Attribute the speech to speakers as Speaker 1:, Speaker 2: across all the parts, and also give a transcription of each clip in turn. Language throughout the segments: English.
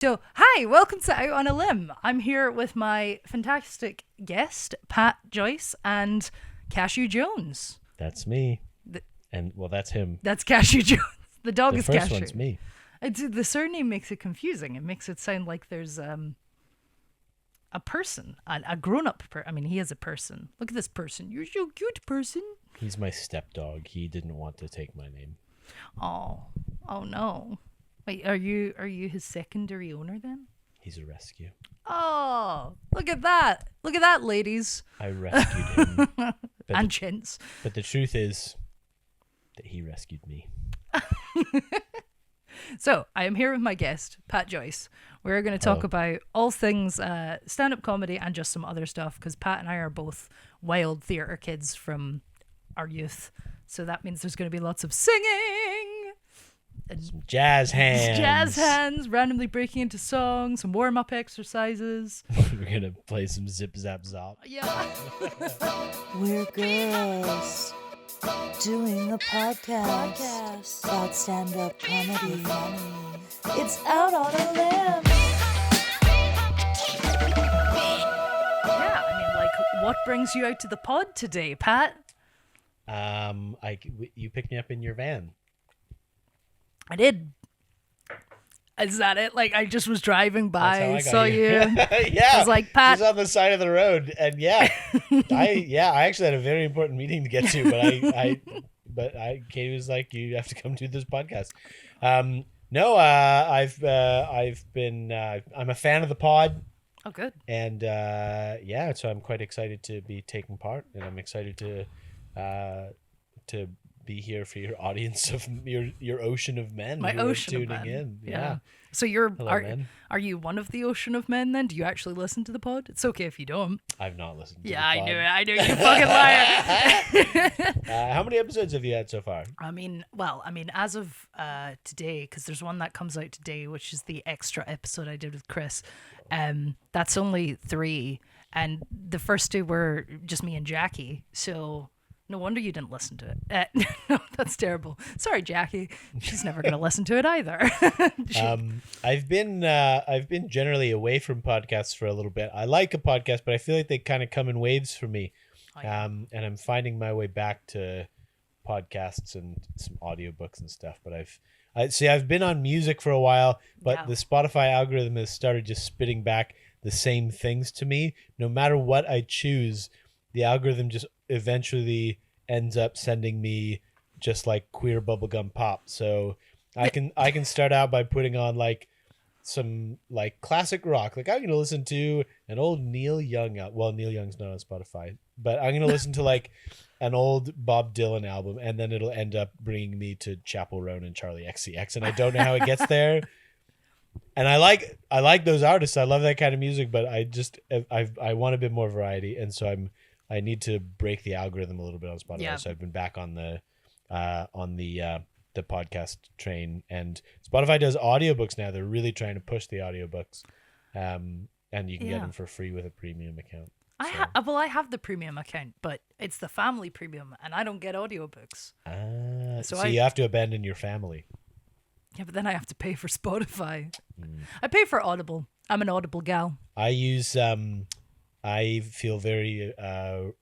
Speaker 1: So, hi, welcome to Out on a Limb. I'm here with my fantastic guest, Pat Joyce, and Cashew Jones.
Speaker 2: That's me. That's him.
Speaker 1: That's Cashew Jones. The dog is Cashew.
Speaker 2: The first one's me.
Speaker 1: The surname makes it confusing. It makes it sound like there's a person, a grown-up person. I mean, he is a person. Look at this person. You're so cute, person.
Speaker 2: He's my stepdog. He didn't want to take my name.
Speaker 1: Oh no. Wait, are you his secondary owner then?
Speaker 2: He's a rescue.
Speaker 1: Oh, look at that. Look at that, ladies.
Speaker 2: I rescued him.
Speaker 1: And gents.
Speaker 2: But the truth is that he rescued me.
Speaker 1: So, I am here with my guest, Pat Joyce. We're going to talk about all things stand-up comedy and just some other stuff, because Pat and I are both wild theatre kids from our youth. So that means there's going to be lots of singing. And
Speaker 2: some jazz hands.
Speaker 1: Jazz hands, randomly breaking into songs, some warm-up exercises.
Speaker 2: We're going to play some zip, zap, zop.
Speaker 1: Yeah.
Speaker 3: We're girls doing a podcast about stand-up comedy. It's Out on a Limb.
Speaker 1: Yeah, I mean, like, what brings you out to the pod today, Pat?
Speaker 2: You picked me up in your van.
Speaker 1: I did. Is that it? Like, I just was driving by,
Speaker 2: That's how
Speaker 1: saw
Speaker 2: I got
Speaker 1: you.
Speaker 2: Yeah.
Speaker 1: I was like, Pat.
Speaker 2: He's on the side of the road, and I actually had a very important meeting to get to, but Katie was like, you have to come do this podcast. I'm a fan of the pod.
Speaker 1: Oh, good.
Speaker 2: And so I'm quite excited to be taking part, and I'm excited to be here for your audience of your ocean of men.
Speaker 1: My
Speaker 2: who
Speaker 1: ocean
Speaker 2: are
Speaker 1: of
Speaker 2: tuning
Speaker 1: men.
Speaker 2: in. Yeah.
Speaker 1: So
Speaker 2: men.
Speaker 1: Are you one of the ocean of men then? Do you actually listen to the pod? It's okay if you don't.
Speaker 2: I've not listened to
Speaker 1: Yeah,
Speaker 2: the pod.
Speaker 1: I knew you fucking liar.
Speaker 2: How many episodes have you had so far?
Speaker 1: I mean, as of today, because there's one that comes out today, which is the extra episode I did with Chris. That's only 3, and the first 2 were just me and Jackie. So no wonder you didn't listen to it. No, that's terrible. Sorry, Jackie. She's never going to listen to it either.
Speaker 2: I've been generally away from podcasts for a little bit. I like a podcast, but I feel like they kind of come in waves for me. And I'm finding my way back to podcasts and some audiobooks and stuff. But I've been on music for a while, but the Spotify algorithm has started just spitting back the same things to me. No matter what I choose, the algorithm just eventually ends up sending me just like queer bubblegum pop. So I can start out by putting on like some like classic rock. Like I'm going to listen to an old Neil Young. Well, Neil Young's not on Spotify, but I'm going to listen to like an old Bob Dylan album, and then it'll end up bringing me to Chappell Roan and Charlie XCX, and I don't know how it gets there. And I like those artists. I love that kind of music, but I want a bit more variety, and so I need to break the algorithm a little bit on Spotify. Yeah. So I've been back on the podcast train, and Spotify does audiobooks now. They're really trying to push the audiobooks, and you can get them for free with a premium account.
Speaker 1: I have the premium account, but it's the family premium, and I don't get audiobooks.
Speaker 2: So you have to abandon your family.
Speaker 1: Yeah, but then I have to pay for Spotify. I pay for Audible. I'm an Audible gal.
Speaker 2: I feel very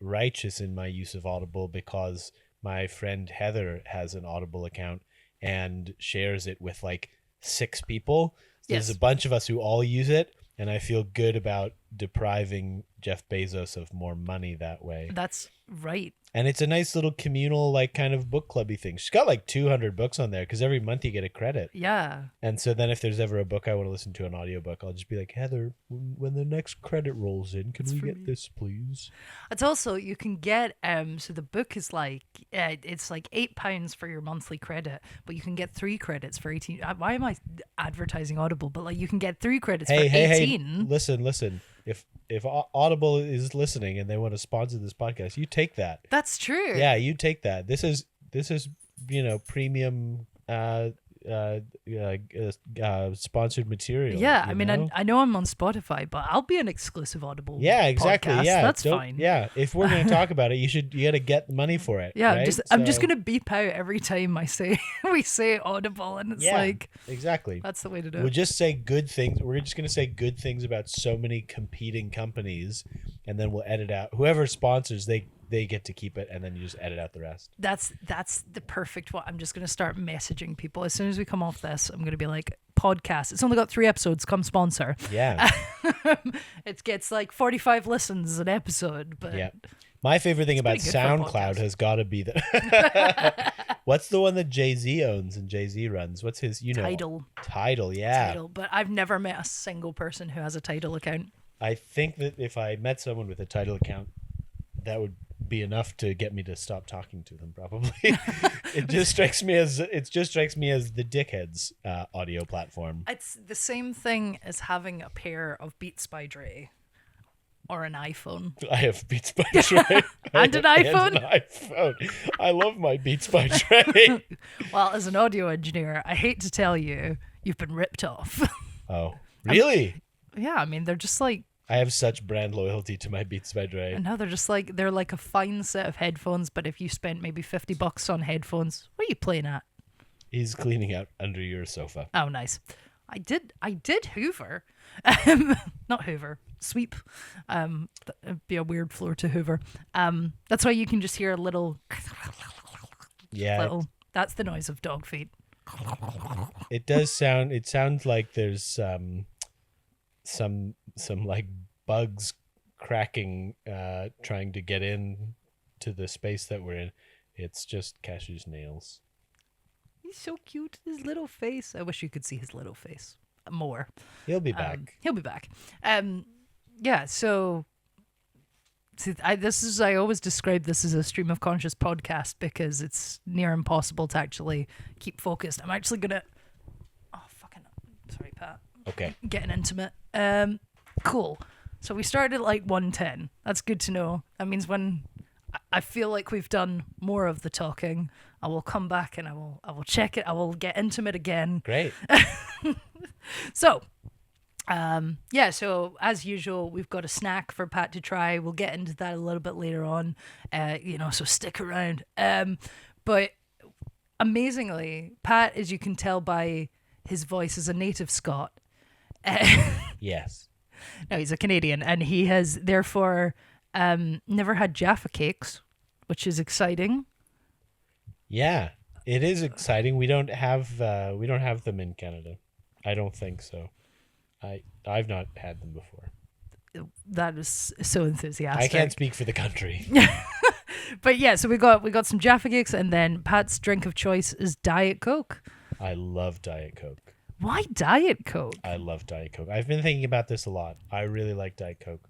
Speaker 2: righteous in my use of Audible because my friend Heather has an Audible account and shares it with like 6 people. So There's a bunch of us who all use it, and I feel good about depriving Jeff Bezos of more money that way.
Speaker 1: That's right.
Speaker 2: And it's a nice little communal, like, kind of book clubby thing. She's got like 200 books on there because every month you get a credit.
Speaker 1: Yeah.
Speaker 2: And so then if there's ever a book I want to listen to, an audiobook, I'll just be like, Heather, when the next credit rolls in, can we get this, please?
Speaker 1: It's also, you can get, so the book is like, it's like £8 for your monthly credit, but you can get 3 credits for 18. Why am I advertising Audible? But like, you can get 3 credits for 18.
Speaker 2: Hey, listen. If Audible is listening and they want to sponsor this podcast, you take that.
Speaker 1: That's true.
Speaker 2: Yeah, you take that. This is premium sponsored material.
Speaker 1: Yeah,
Speaker 2: you
Speaker 1: I mean,
Speaker 2: know?
Speaker 1: I know I'm on Spotify, but I'll be an exclusive Audible.
Speaker 2: Yeah, exactly.
Speaker 1: podcast.
Speaker 2: Yeah,
Speaker 1: That's
Speaker 2: don't-
Speaker 1: fine.
Speaker 2: Yeah, if we're gonna talk about it, you got to get money for it.
Speaker 1: Yeah,
Speaker 2: right?
Speaker 1: I'm just
Speaker 2: So-
Speaker 1: gonna beep out every time I say we say Audible, and it's
Speaker 2: Yeah,
Speaker 1: like
Speaker 2: exactly.
Speaker 1: that's the way to do
Speaker 2: We'll
Speaker 1: it.
Speaker 2: just say good things. We're just gonna say good things about so many competing companies, and then we'll edit out whoever sponsors. They get to keep it, and then you just edit out the rest.
Speaker 1: That's the perfect one. I'm just gonna start messaging people as soon as we come off this. I'm gonna be like, podcast. It's only got 3 episodes. Come sponsor.
Speaker 2: Yeah,
Speaker 1: It gets like 45 listens an episode, but
Speaker 2: yeah. My favorite thing about
Speaker 1: pretty good for a
Speaker 2: SoundCloud
Speaker 1: podcast.
Speaker 2: has got to be the. What's the one that Jay-Z owns and Jay-Z runs? What's his?
Speaker 1: Tidal.
Speaker 2: Tidal, yeah.
Speaker 1: Tidal. But I've never met a single person who has a Tidal account.
Speaker 2: I think that if I met someone with a Tidal account, that would be enough to get me to stop talking to them. Probably. It just strikes me as the dickheads audio platform.
Speaker 1: It's the same thing as having a pair of Beats by Dre or an iPhone.
Speaker 2: I have Beats by Dre
Speaker 1: And an iPhone?
Speaker 2: And an iPhone. I love my Beats by Dre.
Speaker 1: Well, as an audio engineer, I hate to tell you, you've been ripped off.
Speaker 2: Oh, really?
Speaker 1: Yeah, I mean, they're just like,
Speaker 2: I have such brand loyalty to my Beats by Dre.
Speaker 1: no, they're like a fine set of headphones, but if you spent maybe $50 on headphones, what are you playing at?
Speaker 2: He's cleaning out under your sofa.
Speaker 1: Oh, nice. I did Hoover. Not Hoover, sweep. That'd be a weird floor to Hoover. That's why you can just hear a little,
Speaker 2: Yeah,
Speaker 1: that's the noise of dog feet.
Speaker 2: it does sound. It sounds like there's some like bugs cracking, trying to get in to the space that we're in. It's just Cashew's nails.
Speaker 1: He's so cute. His little face. I wish you could see his little face more.
Speaker 2: He'll be back.
Speaker 1: He'll be back. Yeah. So, see, I always describe this as a stream of conscious podcast because it's near impossible to actually keep focused. I'm actually gonna. Oh fucking! Sorry, Pat.
Speaker 2: Okay.
Speaker 1: Getting intimate. Cool. So we started at like 110. That's good to know. That means when I feel like we've done more of the talking, I will come back and I will check it. I will get intimate again.
Speaker 2: Great.
Speaker 1: So, yeah. So as usual, we've got a snack for Pat to try. We'll get into that a little bit later on. So stick around. But amazingly, Pat, as you can tell by his voice, is a native Scot.
Speaker 2: Yes.
Speaker 1: No, he's a Canadian, and he has therefore never had Jaffa cakes, which is exciting.
Speaker 2: Yeah, it is exciting. We don't have them in Canada. I don't think so. I've not had them before.
Speaker 1: That is so enthusiastic.
Speaker 2: I can't speak for the country.
Speaker 1: But yeah, so we got some Jaffa cakes, and then Pat's drink of choice is Diet Coke.
Speaker 2: I love Diet Coke.
Speaker 1: Why Diet Coke?
Speaker 2: I love Diet Coke. I've been thinking about this a lot. I really like Diet Coke.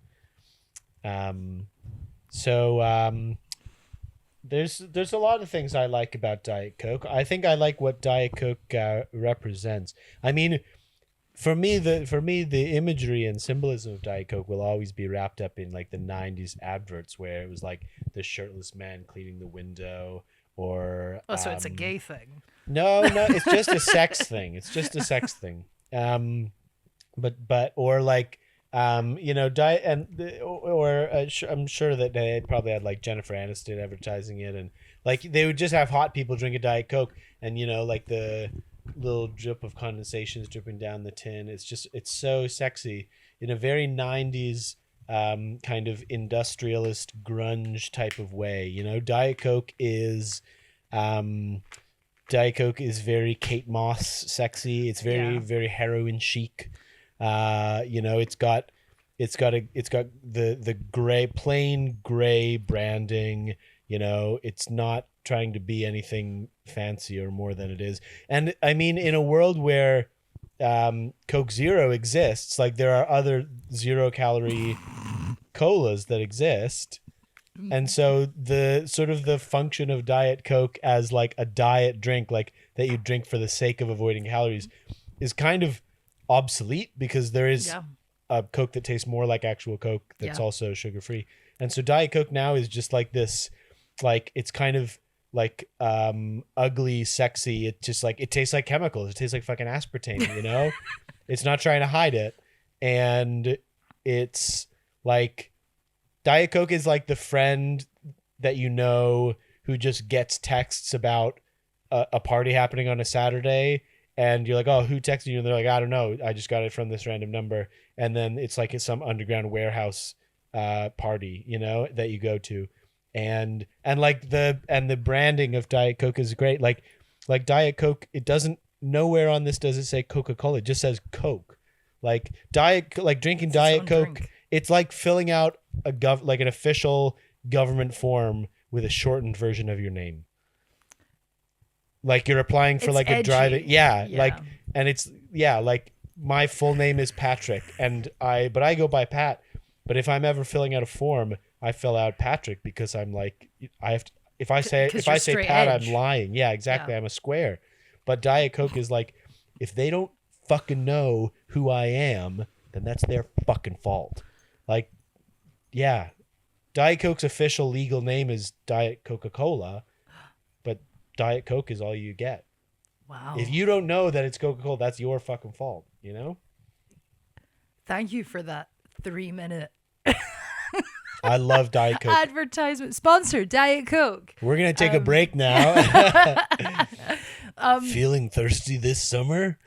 Speaker 2: There's a lot of things I like about Diet Coke. I think I like what Diet Coke represents. I mean, for me the imagery and symbolism of Diet Coke will always be wrapped up in like the 90s adverts where it was like the shirtless man cleaning the window, or
Speaker 1: Oh, so it's a gay thing.
Speaker 2: No, it's just a sex thing. It's just a sex thing. But or like diet I'm sure that they probably had like Jennifer Aniston advertising it, and like they would just have hot people drink a Diet Coke, and like the little drip of condensation is dripping down the tin. It's so sexy in a very 90s kind of industrialist grunge type of way. Diet Coke is very Kate Moss sexy. It's very very heroin chic. It's got the gray, plain gray branding. It's not trying to be anything fancy or more than it is. And I mean, in a world where Coke Zero exists, like there are other 0-calorie colas that exist. And so the sort of the function of Diet Coke as like a diet drink, like that you drink for the sake of avoiding calories, is kind of obsolete, because there is a Coke that tastes more like actual Coke that's also sugar free. And so Diet Coke now is just like this, like it's kind of like ugly, sexy. It just like it tastes like chemicals. It tastes like fucking aspartame, you know? It's not trying to hide it. And it's like Diet Coke is like the friend that you know who just gets texts about a party happening on a Saturday, and you're like, oh, who texted you? And they're like, I don't know. I just got it from this random number. And then it's like it's some underground warehouse party, you know, that you go to. And like the branding of Diet Coke is great. Like Diet Coke, it doesn't, nowhere on this does it say Coca-Cola. It just says Coke. Like drinking Diet Coke,
Speaker 1: drink.
Speaker 2: it's like filling out like an official government form with a shortened version of your name. Like you're applying for
Speaker 1: It's
Speaker 2: like a
Speaker 1: edgy.
Speaker 2: driving, yeah,
Speaker 1: Yeah.
Speaker 2: like, and it's, yeah, like my full name is Patrick, and but I go by Pat. But if I'm ever filling out a form, I fill out Patrick because I'm like, I have to, if I say
Speaker 1: 'Cause you're straight
Speaker 2: Pat,
Speaker 1: edge.
Speaker 2: I'm lying. Yeah, exactly.
Speaker 1: Yeah.
Speaker 2: I'm a square. But Diet Coke is like, if they don't fucking know who I am, then that's their fucking fault. Like, yeah, Diet Coke's official legal name is Diet Coca-Cola, but Diet Coke is all you get.
Speaker 1: Wow.
Speaker 2: If you don't know that it's Coca-Cola, that's your fucking fault, you know?
Speaker 1: Thank you for that 3-minute
Speaker 2: I love Diet Coke.
Speaker 1: advertisement. Sponsor Diet Coke.
Speaker 2: We're going to take a break now. Feeling thirsty this summer?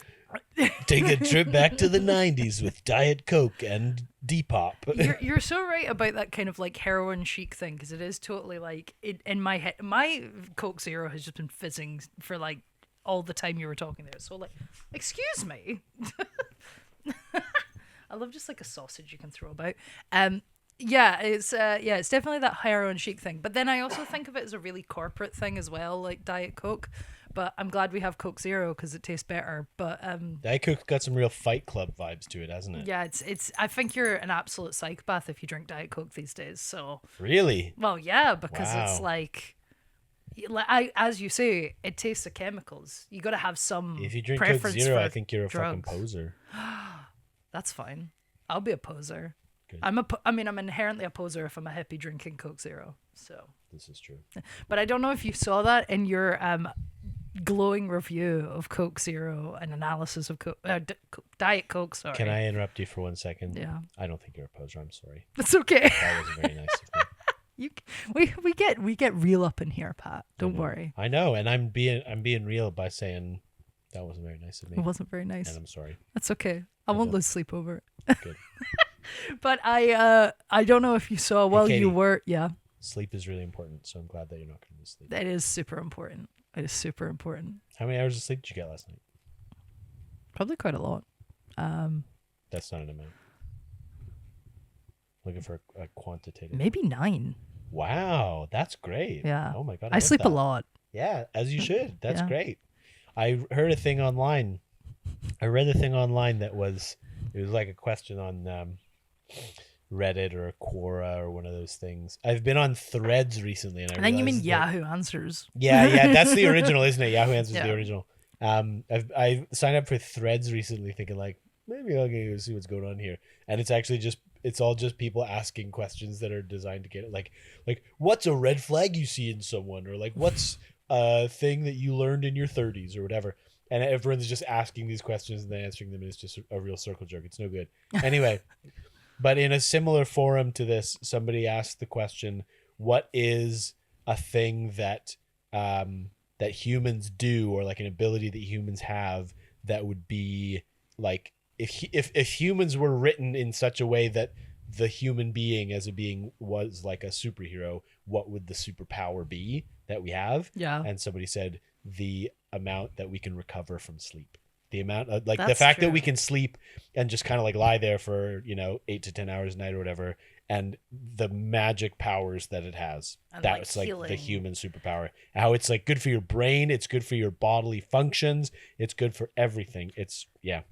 Speaker 2: Take a trip back to the 90s with Diet Coke and Depop.
Speaker 1: You're so right about that kind of like heroin chic thing, because it is totally like in my head. My Coke Zero has just been fizzing for like all the time you were talking there. So like, excuse me. I love just like a sausage you can throw about. Yeah, it's definitely that heroin chic thing. But then I also think of it as a really corporate thing as well, like Diet Coke. But I'm glad we have Coke Zero because it tastes better. But
Speaker 2: Diet Coke's got some real Fight Club vibes to it, hasn't it?
Speaker 1: yeah, it's. I think you're an absolute psychopath if you drink Diet Coke these days. So
Speaker 2: Really?
Speaker 1: well, yeah, because it's
Speaker 2: Wow.
Speaker 1: like, as you say, it tastes of chemicals. You got to have some.
Speaker 2: If you drink Coke
Speaker 1: preference
Speaker 2: Zero,
Speaker 1: for
Speaker 2: I think you're a
Speaker 1: drugs.
Speaker 2: fucking poser.
Speaker 1: That's fine. I'll be a poser.
Speaker 2: Good.
Speaker 1: I'm inherently a poser if I'm a hippie drinking Coke Zero. So,
Speaker 2: This is true.
Speaker 1: but I don't know if you saw that in your glowing review of Coke Zero and analysis of Diet Coke. Sorry.
Speaker 2: Can I interrupt you for 1 second?
Speaker 1: Yeah.
Speaker 2: I don't think you're a poser. I'm sorry.
Speaker 1: That's okay.
Speaker 2: That was very nice of me.
Speaker 1: We get real up in here, Pat. Don't worry.
Speaker 2: I know, and I'm being real by saying that wasn't very nice of me.
Speaker 1: It wasn't very nice.
Speaker 2: And I'm sorry.
Speaker 1: That's okay. I won't lose sleep over it.
Speaker 2: Good.
Speaker 1: But I don't know if you saw while
Speaker 2: Katie.
Speaker 1: you were
Speaker 2: Sleep is really important, so I'm glad that you're not going to lose sleep.
Speaker 1: That is super important. It is super important.
Speaker 2: How many hours of sleep did you get last night?
Speaker 1: Probably quite a lot.
Speaker 2: That's not an amount. Looking for a quantitative.
Speaker 1: Maybe 9.
Speaker 2: Wow, that's great.
Speaker 1: Yeah.
Speaker 2: Oh my god.
Speaker 1: I
Speaker 2: love
Speaker 1: sleep a
Speaker 2: that.
Speaker 1: lot.
Speaker 2: Yeah, as you should. That's
Speaker 1: Yeah.
Speaker 2: great. I heard a thing online. I read a thing online that it was like a question on Reddit or Quora or one of those things. I've been on Threads recently, and
Speaker 1: And then you mean
Speaker 2: realized that-
Speaker 1: Yahoo Answers.
Speaker 2: Yeah, that's the original, isn't it? Yahoo Answers
Speaker 1: Yeah.
Speaker 2: the original. I signed up for Threads recently, thinking like maybe I'll go see what's going on here, and it's all just people asking questions that are designed to get it, like what's a red flag you see in someone, or like what's a thing that you learned in your 30s or whatever, and everyone's just asking these questions and then answering them, and it's just a real circle jerk. It's no good. Anyway, but in a similar forum to this, somebody asked the question, what is a thing that that humans do, or like an ability that humans have that would be like, if humans were written in such a way that the human being as a being was like a superhero, what would the superpower be that we have?
Speaker 1: Yeah.
Speaker 2: And somebody said the amount that we can recover from sleep. The amount of, like, the
Speaker 1: That's
Speaker 2: fact that
Speaker 1: true.
Speaker 2: we can sleep and just kind of like lie there for 8 to 10 hours a night or whatever, and the magic powers that it has.
Speaker 1: And,
Speaker 2: That's
Speaker 1: like,
Speaker 2: like the
Speaker 1: healing.
Speaker 2: human superpower. How it's like good for your brain, it's good for your bodily functions, it's good for everything. It's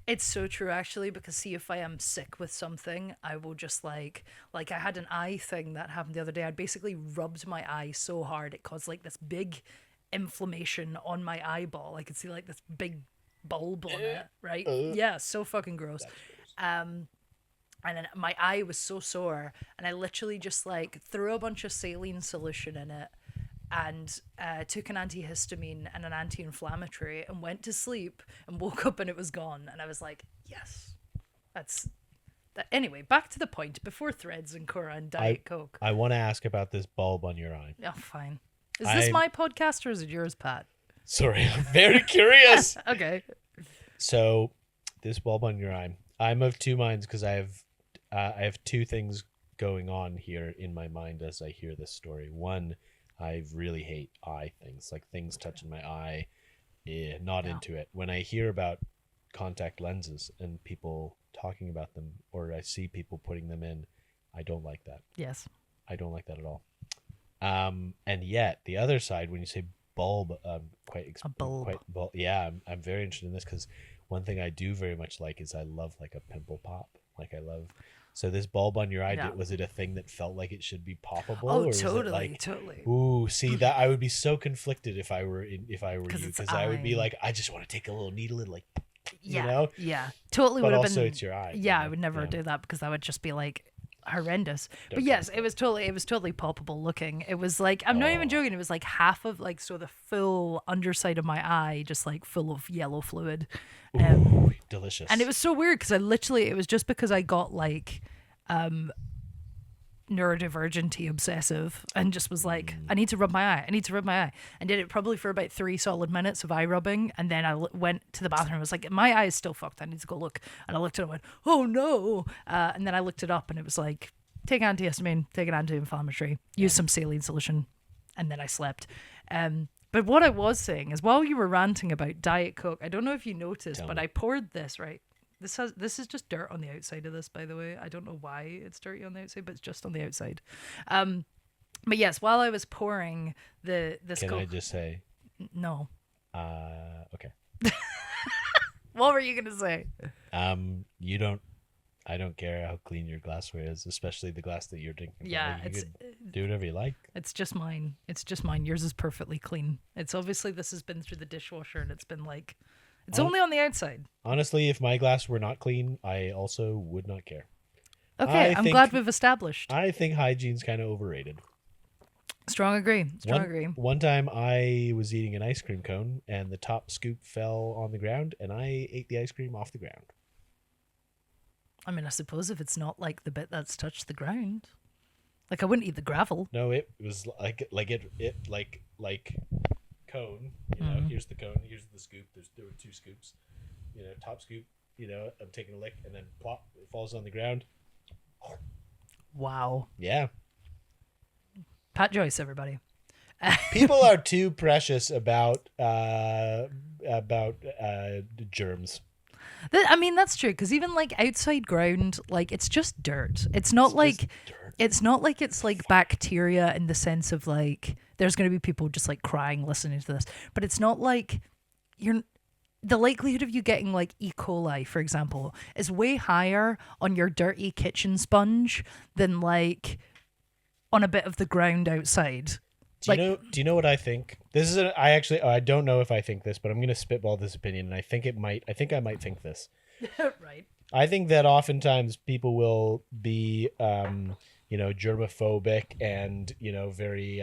Speaker 1: It's so true, actually, because see, if I am sick with something, I will just like I had an eye thing that happened the other day. I basically rubbed my eye so hard it caused like this big inflammation on my eyeball. I could see like this big bulb on it, right? Yeah, so fucking gross. And then my eye was so sore, and I literally just like threw a bunch of saline solution in it, and took an antihistamine and an anti-inflammatory and went to sleep and woke up and it was gone. And I was like, yes, that's that. Anyway, back to the point. Before Threads and Cora and Diet Coke.
Speaker 2: I want to ask about this bulb on your eye.
Speaker 1: Oh, fine. Is this my podcast or is it yours, Pat?
Speaker 2: Sorry, I'm very curious.
Speaker 1: Okay.
Speaker 2: So, this bulb on your eye. I'm of two minds because I have two things going on here in my mind as I hear this story. One, I really hate eye things, like things touching my eye. Not into it. When I hear about contact lenses and people talking about them, or I see people putting them in, I don't like that.
Speaker 1: Yes.
Speaker 2: I don't like that at all. And yet the other side, when you say bulb,
Speaker 1: A bulb.
Speaker 2: Yeah, I'm very interested in this because one thing I do very much like is I love like a pimple pop. Like I love. So this bulb on your eye, was it a thing that felt like it should be poppable?
Speaker 1: Oh,
Speaker 2: or was
Speaker 1: totally,
Speaker 2: it like,
Speaker 1: totally.
Speaker 2: Ooh, see that I would be so conflicted if I were you, because I would be
Speaker 1: eye.
Speaker 2: like, I just want to take a little needle and like,
Speaker 1: Yeah.
Speaker 2: you know.
Speaker 1: Yeah. Totally
Speaker 2: But
Speaker 1: would have
Speaker 2: also
Speaker 1: been.
Speaker 2: it's your eye.
Speaker 1: Yeah,
Speaker 2: you know?
Speaker 1: I would never
Speaker 2: Yeah.
Speaker 1: do that because that would just be like horrendous. But
Speaker 2: Don't
Speaker 1: yes,
Speaker 2: do
Speaker 1: it was totally palpable looking. It was like, I'm not even joking, it was like half of like, so the full underside of my eye just like full of yellow fluid.
Speaker 2: Ooh, delicious.
Speaker 1: And it was so weird because it was just because I got like neurodivergenty obsessive and just was like, I need to rub my eye, and did it probably for about 3 solid minutes of eye rubbing, and then I went to the bathroom and was like, my eye is still fucked, I need to go look. And I looked at it and went, oh no, and then I looked it up and it was like, take antihistamine, take an anti-inflammatory, use some saline solution, and then I slept. But what I was saying is, while you were ranting about Diet Coke, I don't know if you noticed, but I poured this, right? This is just dirt on the outside of this, by the way. I don't know why it's dirty on the outside, but it's just on the outside. But yes, while I was pouring this
Speaker 2: Can
Speaker 1: Coke,
Speaker 2: I just say?
Speaker 1: no.
Speaker 2: Okay.
Speaker 1: What were you gonna say?
Speaker 2: I don't care how clean your glassware is, especially the glass that you're drinking.
Speaker 1: Yeah,
Speaker 2: you could do whatever you like.
Speaker 1: It's just mine. Yours is perfectly clean. It's obviously this has been through the dishwasher and it's been like, it's only on the outside.
Speaker 2: Honestly, if my glass were not clean, I also would not care.
Speaker 1: Okay, I'm glad we've established.
Speaker 2: I think hygiene's kind of overrated.
Speaker 1: Strong agree.
Speaker 2: One time I was eating an ice cream cone and the top scoop fell on the ground and I ate the ice cream off the ground.
Speaker 1: I mean, I suppose if it's not like the bit that's touched the ground, like I wouldn't eat the gravel.
Speaker 2: No, it was like cone. You know, here's the cone, here's the scoop. There were 2 scoops. You know, top scoop. You know, I'm taking a lick and then plop, it falls on the ground.
Speaker 1: Wow.
Speaker 2: Yeah.
Speaker 1: Pat Joyce, everybody.
Speaker 2: People are too precious about germs.
Speaker 1: I mean, that's true, because even like outside ground, like it's just dirt. It's not like it's like bacteria in the sense of like there's going to be people just like crying listening to this, but it's not like the likelihood of you getting like E. coli, for example, is way higher on your dirty kitchen sponge than like on a bit of the ground outside.
Speaker 2: Do you know what I think? This is I don't know if I think this, but I'm going to spitball this opinion, and I think I might think this.
Speaker 1: Right.
Speaker 2: I think that oftentimes people will be, germophobic and, very,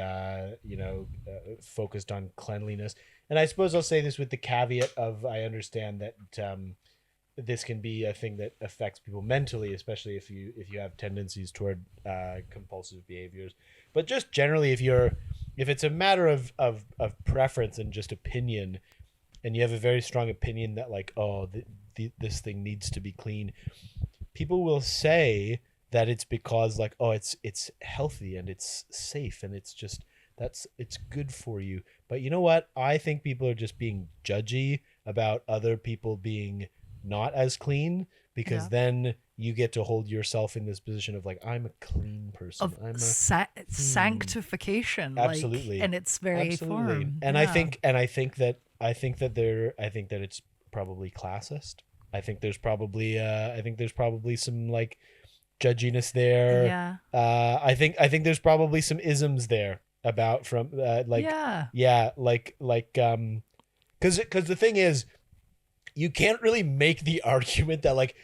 Speaker 2: focused on cleanliness. And I suppose I'll say this with the caveat of, I understand that, this can be a thing that affects people mentally, especially if you have tendencies toward, compulsive behaviors. But just generally, if it's a matter of preference and just opinion, and you have a very strong opinion that like, this thing needs to be clean, people will say that it's because like, it's healthy and it's safe and it's just it's good for you. But you know what? I think people are just being judgy about other people being not as clean, because then you get to hold yourself in this position of like, I'm a clean person. I'm
Speaker 1: sanctification.
Speaker 2: Absolutely.
Speaker 1: Like, in its very form.
Speaker 2: And I think that it's probably classist. I think there's probably some like judginess there.
Speaker 1: Yeah.
Speaker 2: I think there's probably some isms there about because the thing is, you can't really make the argument that like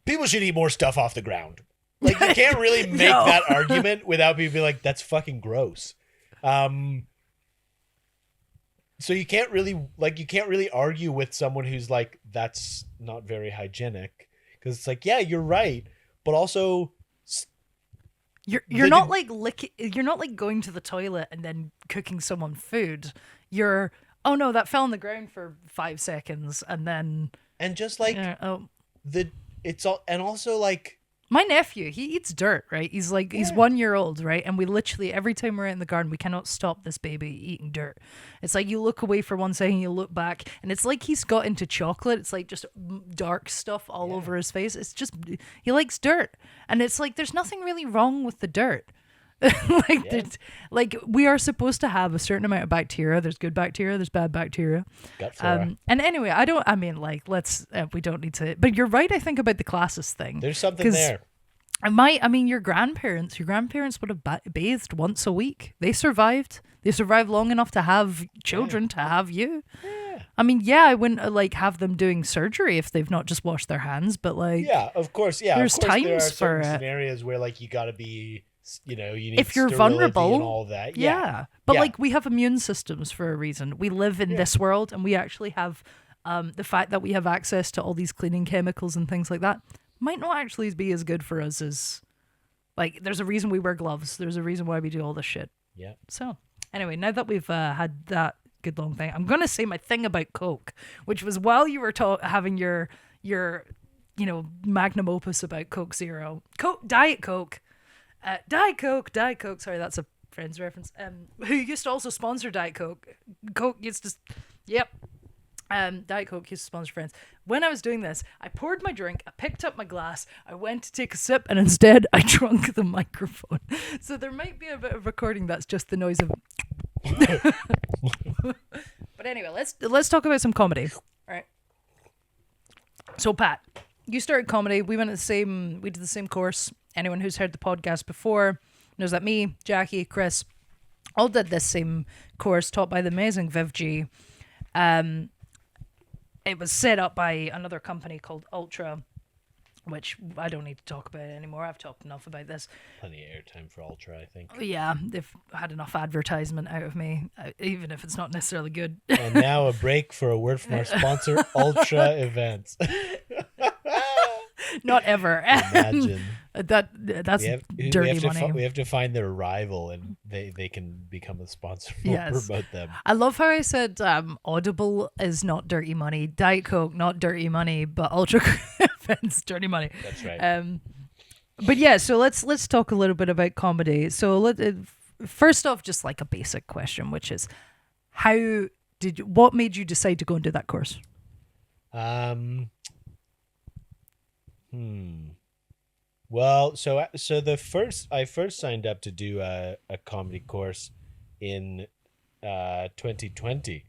Speaker 2: people should eat more stuff off the ground. Like you can't really make that argument without people being like, that's fucking gross. So you can't really argue with someone who's like, that's not very hygienic, because it's like, yeah, you're right, but also
Speaker 1: You're not like you're not like going to the toilet and then cooking someone food. You're, oh no, that fell on the ground for 5 seconds and then
Speaker 2: and just like
Speaker 1: oh.
Speaker 2: it's all, and also like
Speaker 1: My nephew, he eats dirt, right? He's 1 year old, right? And we literally, every time we're out in the garden, we cannot stop this baby eating dirt. It's like you look away for 1 second, you look back, and it's like he's got into chocolate. It's like just dark stuff all over his face. It's just, he likes dirt. And it's like, there's nothing really wrong with the dirt. Like we are supposed to have a certain amount of bacteria. There's good bacteria, there's bad bacteria.
Speaker 2: gut flora.
Speaker 1: And anyway, we don't need to, but you're right, I think, about the classes thing.
Speaker 2: There's something there.
Speaker 1: Your grandparents would have bathed once a week. They survived long enough to have children, to have you. Yeah. I wouldn't like have them doing surgery if they've not just washed their hands, but like,
Speaker 2: yeah, of course. Yeah.
Speaker 1: There's
Speaker 2: of course, there are
Speaker 1: times
Speaker 2: certain
Speaker 1: for it.
Speaker 2: scenarios where like you gotta be, you need
Speaker 1: if you're
Speaker 2: sterility
Speaker 1: vulnerable
Speaker 2: and all that.
Speaker 1: But
Speaker 2: Yeah.
Speaker 1: like, we have immune systems for a reason. We live in this world, and we actually have the fact that we have access to all these cleaning chemicals and things like that might not actually be as good for us as, like, there's a reason we wear gloves. There's a reason why we do all this shit.
Speaker 2: Yeah.
Speaker 1: So anyway, now that we've had that good long thing, I'm gonna say my thing about Coke, which was while you were having your magnum opus about Coke Zero, Diet Coke. Diet Coke. Sorry, that's a Friends reference. Who used to also sponsor Diet Coke. Coke used to, yep. Diet Coke used to sponsor Friends. When I was doing this, I poured my drink, I picked up my glass, I went to take a sip, and instead I drunk the microphone. So there might be a bit of recording that's just the noise of. But anyway, let's talk about some comedy. All right. So Pat, you started comedy. We did the same course. Anyone who's heard the podcast before knows that me, Jackie, Chris, all did this same course taught by the amazing Viv G. It was set up by another company called Ultra, which I don't need to talk about anymore. I've talked enough about this.
Speaker 2: Plenty of airtime for Ultra, I think.
Speaker 1: Yeah, they've had enough advertisement out of me, even if it's not necessarily good.
Speaker 2: And now a break for a word from our sponsor, Ultra Events.
Speaker 1: Not ever.
Speaker 2: Imagine.
Speaker 1: That's dirty money.
Speaker 2: We have to find their rival, and they can become a sponsor.
Speaker 1: Yes.
Speaker 2: Promote them.
Speaker 1: I love how I said Audible is not dirty money, Diet Coke not dirty money, but Ultra Events dirty money.
Speaker 2: That's right.
Speaker 1: But yeah, so let's talk a little bit about comedy. So first off, just like a basic question, which is, what made you decide to go and do that course?
Speaker 2: Well, so I first signed up to do a comedy course in 2020,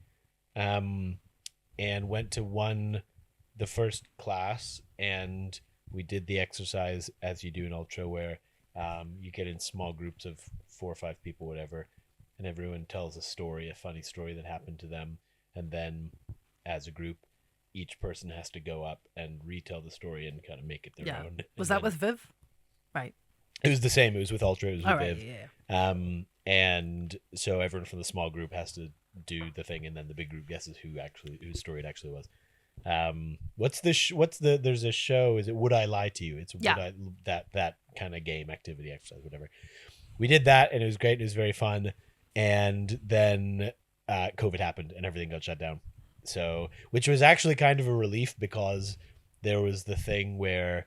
Speaker 2: and went to the first class, and we did the exercise as you do in Ultra, where you get in small groups of 4 or 5 people, whatever, and everyone tells a funny story that happened to them, and then as a group, each person has to go up and retell the story and kind of make it their own.
Speaker 1: Was that with Viv? Right.
Speaker 2: It was the same. It was with Ultra. It was with
Speaker 1: right,
Speaker 2: Viv.
Speaker 1: Yeah.
Speaker 2: And so everyone from the small group has to do the thing, and then the big group guesses whose story it actually was. There's a show. Is it Would I Lie to You? It's that kind of game, activity, exercise, whatever. We did that, and it was great. It was very fun. And then COVID happened, and everything got shut down. So, which was actually kind of a relief, because there was the thing where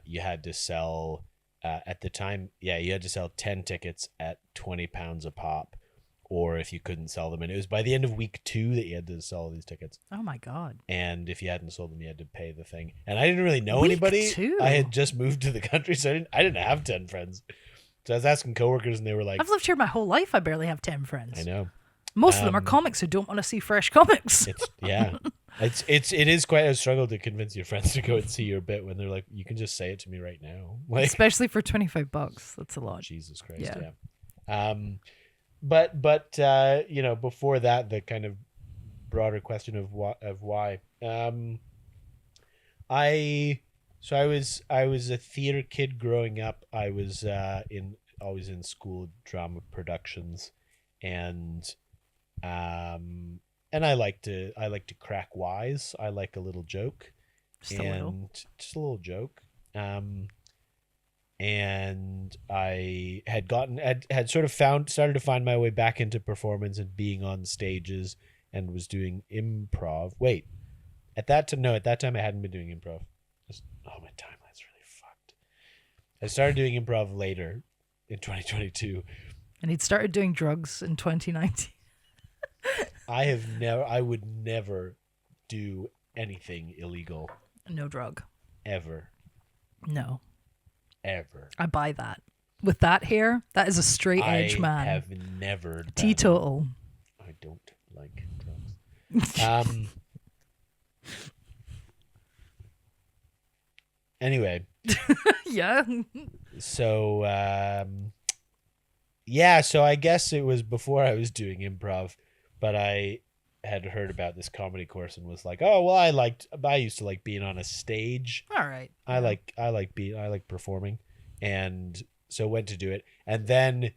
Speaker 2: you had to sell at the time. Yeah, you had to sell 10 tickets at £20 a pop, or if you couldn't sell them, and it was by the end of week 2 that you had to sell these tickets.
Speaker 1: Oh my god!
Speaker 2: And if you hadn't sold them, you had to pay the thing. And I didn't really know
Speaker 1: week
Speaker 2: anybody.
Speaker 1: 2?
Speaker 2: I had just moved to the country, so I didn't have 10 friends. So I was asking coworkers, and they were like,
Speaker 1: "I've lived here my whole life. I barely have 10 friends."
Speaker 2: I know.
Speaker 1: Most of them are comics who don't want to see fresh comics.
Speaker 2: It is quite a struggle to convince your friends to go and see your bit when they're like, you can just say it to me right now. Like,
Speaker 1: especially for $25. That's a lot.
Speaker 2: Jesus Christ. Yeah. But before that, the kind of broader question of why, I was a theater kid growing up. I was always in school drama productions, and And I like to crack wise. I like a little joke,
Speaker 1: Just a little.
Speaker 2: just a little joke. And I had sort of started to find my way back into performance and being on stages, and was doing improv. Wait, at that time I hadn't been doing improv. My timeline's really fucked. I started doing improv later in 2022.
Speaker 1: And he'd started doing drugs in 2019.
Speaker 2: I would never do anything illegal
Speaker 1: No drug.
Speaker 2: ever.
Speaker 1: No.
Speaker 2: Ever.
Speaker 1: I buy that. With that hair, that is a straight edge man.
Speaker 2: I have never done.
Speaker 1: Teetotal.
Speaker 2: I don't like drugs. Anyway,
Speaker 1: Yeah.
Speaker 2: so so I guess it was before I was doing improv, but I had heard about this comedy course and was like, oh well, I used to like being on a stage.
Speaker 1: All right.
Speaker 2: I like performing, and so went to do it, and then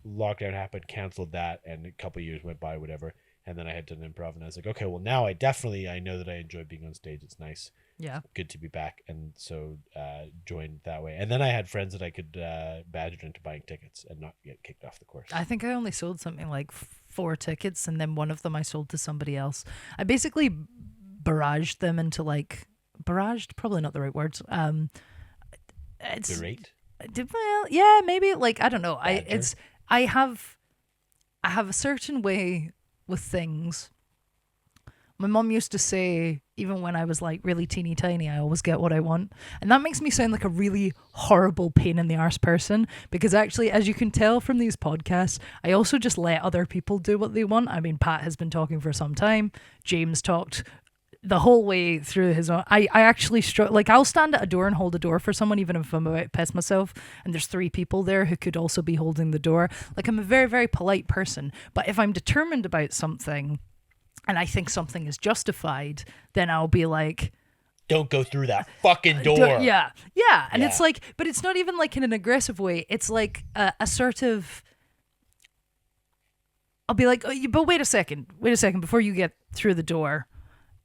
Speaker 2: lockdown happened, canceled that, and a couple of years went by, whatever, and then I had done improv, and I was like, okay, well now I know that I enjoy being on stage. It's nice.
Speaker 1: Yeah.
Speaker 2: Good to be back, and so joined that way. And then I had friends that I could badger into buying tickets and not get kicked off the course.
Speaker 1: I think I only sold something like 4 tickets, and then one of them I sold to somebody else. I basically barraged them into barraged, probably not the right words. It's
Speaker 2: Berate?
Speaker 1: well, yeah, maybe I don't know.
Speaker 2: Badger?
Speaker 1: I have a certain way with things. My mom used to say, even when I was like really teeny tiny, I always get what I want. And that makes me sound like a really horrible pain in the arse person, because actually, as you can tell from these podcasts, I also just let other people do what they want. I mean, Pat has been talking for some time. James talked the whole way through his own. I actually I'll stand at a door and hold a door for someone, even if I'm about to piss myself and there's 3 people there who could also be holding the door. Like, I'm a very, very polite person. But if I'm determined about something, and I think something is justified, then I'll be like,
Speaker 2: don't go through that fucking door.
Speaker 1: Yeah. And
Speaker 2: Yeah.
Speaker 1: it's like, but it's not even like in an aggressive way. It's like a sort of, I'll be like, oh, but wait a second, before you get through the door,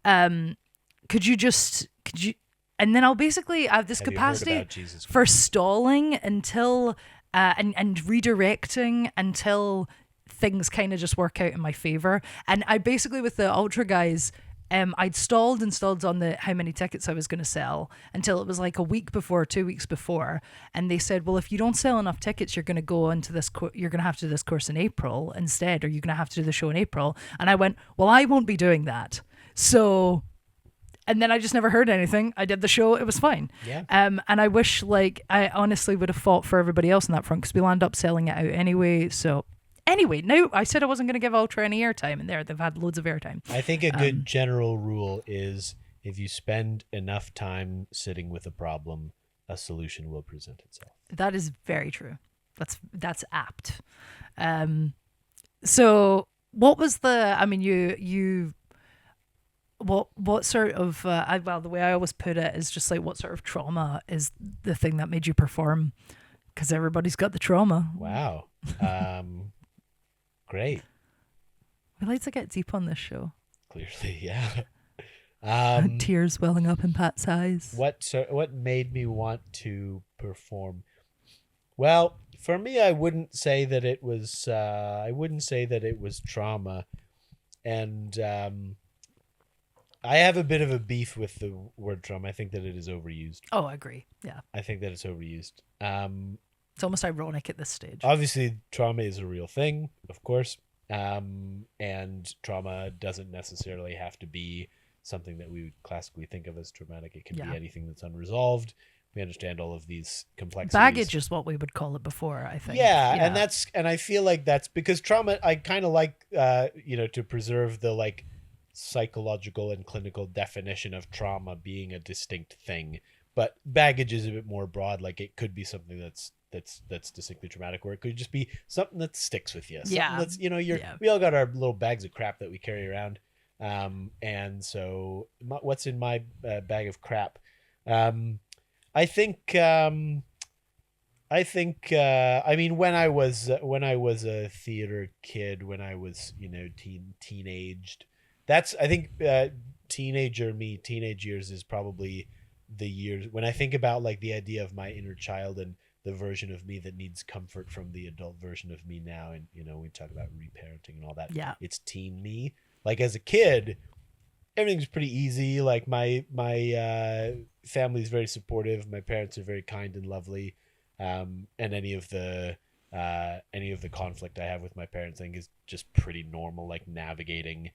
Speaker 1: could you, and then I'll basically have this
Speaker 2: Have you heard
Speaker 1: capacity
Speaker 2: about Jesus
Speaker 1: for
Speaker 2: Christ?
Speaker 1: stalling until, and redirecting until things kind of just work out in my favor. And I basically, with the Ultra guys, I'd stalled on how many tickets I was going to sell until it was like a week before, 2 weeks before, and they said, well, if you don't sell enough tickets, you're going to go into this you're going to have to do this course in April instead, or you're going to have to do the show in April. And I went, well, I won't be doing that. So, and then I just never heard anything. I did the show. It was fine.
Speaker 2: Yeah.
Speaker 1: And I wish, I honestly would have fought for everybody else in that front, because we'll end up selling it out anyway. So anyway, now I said I wasn't going to give Ultra any airtime, and they've had loads of airtime.
Speaker 2: I think a good general rule is, if you spend enough time sitting with a problem, a solution will present itself.
Speaker 1: That is very true. That's apt. So what was what sort of, the way I always put it is just like, what sort of trauma is the thing that made you perform? Because everybody's got the trauma.
Speaker 2: Wow. Great.
Speaker 1: We like to get deep on this show.
Speaker 2: Clearly, yeah.
Speaker 1: Tears welling up in Pat's eyes.
Speaker 2: What made me want to perform? Well, for me, I wouldn't say that it was. I wouldn't say that it was trauma, and I have a bit of a beef with the word trauma. I think that it is overused.
Speaker 1: Oh, I agree. Yeah.
Speaker 2: I think that it's overused.
Speaker 1: It's almost ironic at this stage.
Speaker 2: Obviously, trauma is a real thing, of course, and trauma doesn't necessarily have to be something that we would classically think of as traumatic. It can be anything that's unresolved. We understand all of these complexities.
Speaker 1: Baggage is what we would call it before, I think.
Speaker 2: Yeah, and I feel like that's because trauma, I kind of like, to preserve the like psychological and clinical definition of trauma being a distinct thing. But baggage is a bit more broad. Like, it could be something that's distinctly traumatic, or it could just be something that sticks with you.
Speaker 1: Yeah.
Speaker 2: That's, we all got our little bags of crap that we carry around. And so what's in my bag of crap? I think I think I mean when I was a theater kid, when I was, teenaged, that's I think teenage years is probably the years when I think about like the idea of my inner child and the version of me that needs comfort from the adult version of me now. And we talk about reparenting and all that.
Speaker 1: Yeah.
Speaker 2: It's teen me. Like as a kid, everything's pretty easy. Like my family's very supportive. My parents are very kind and lovely. And any of the conflict I have with my parents, I think, is just pretty normal. Like navigating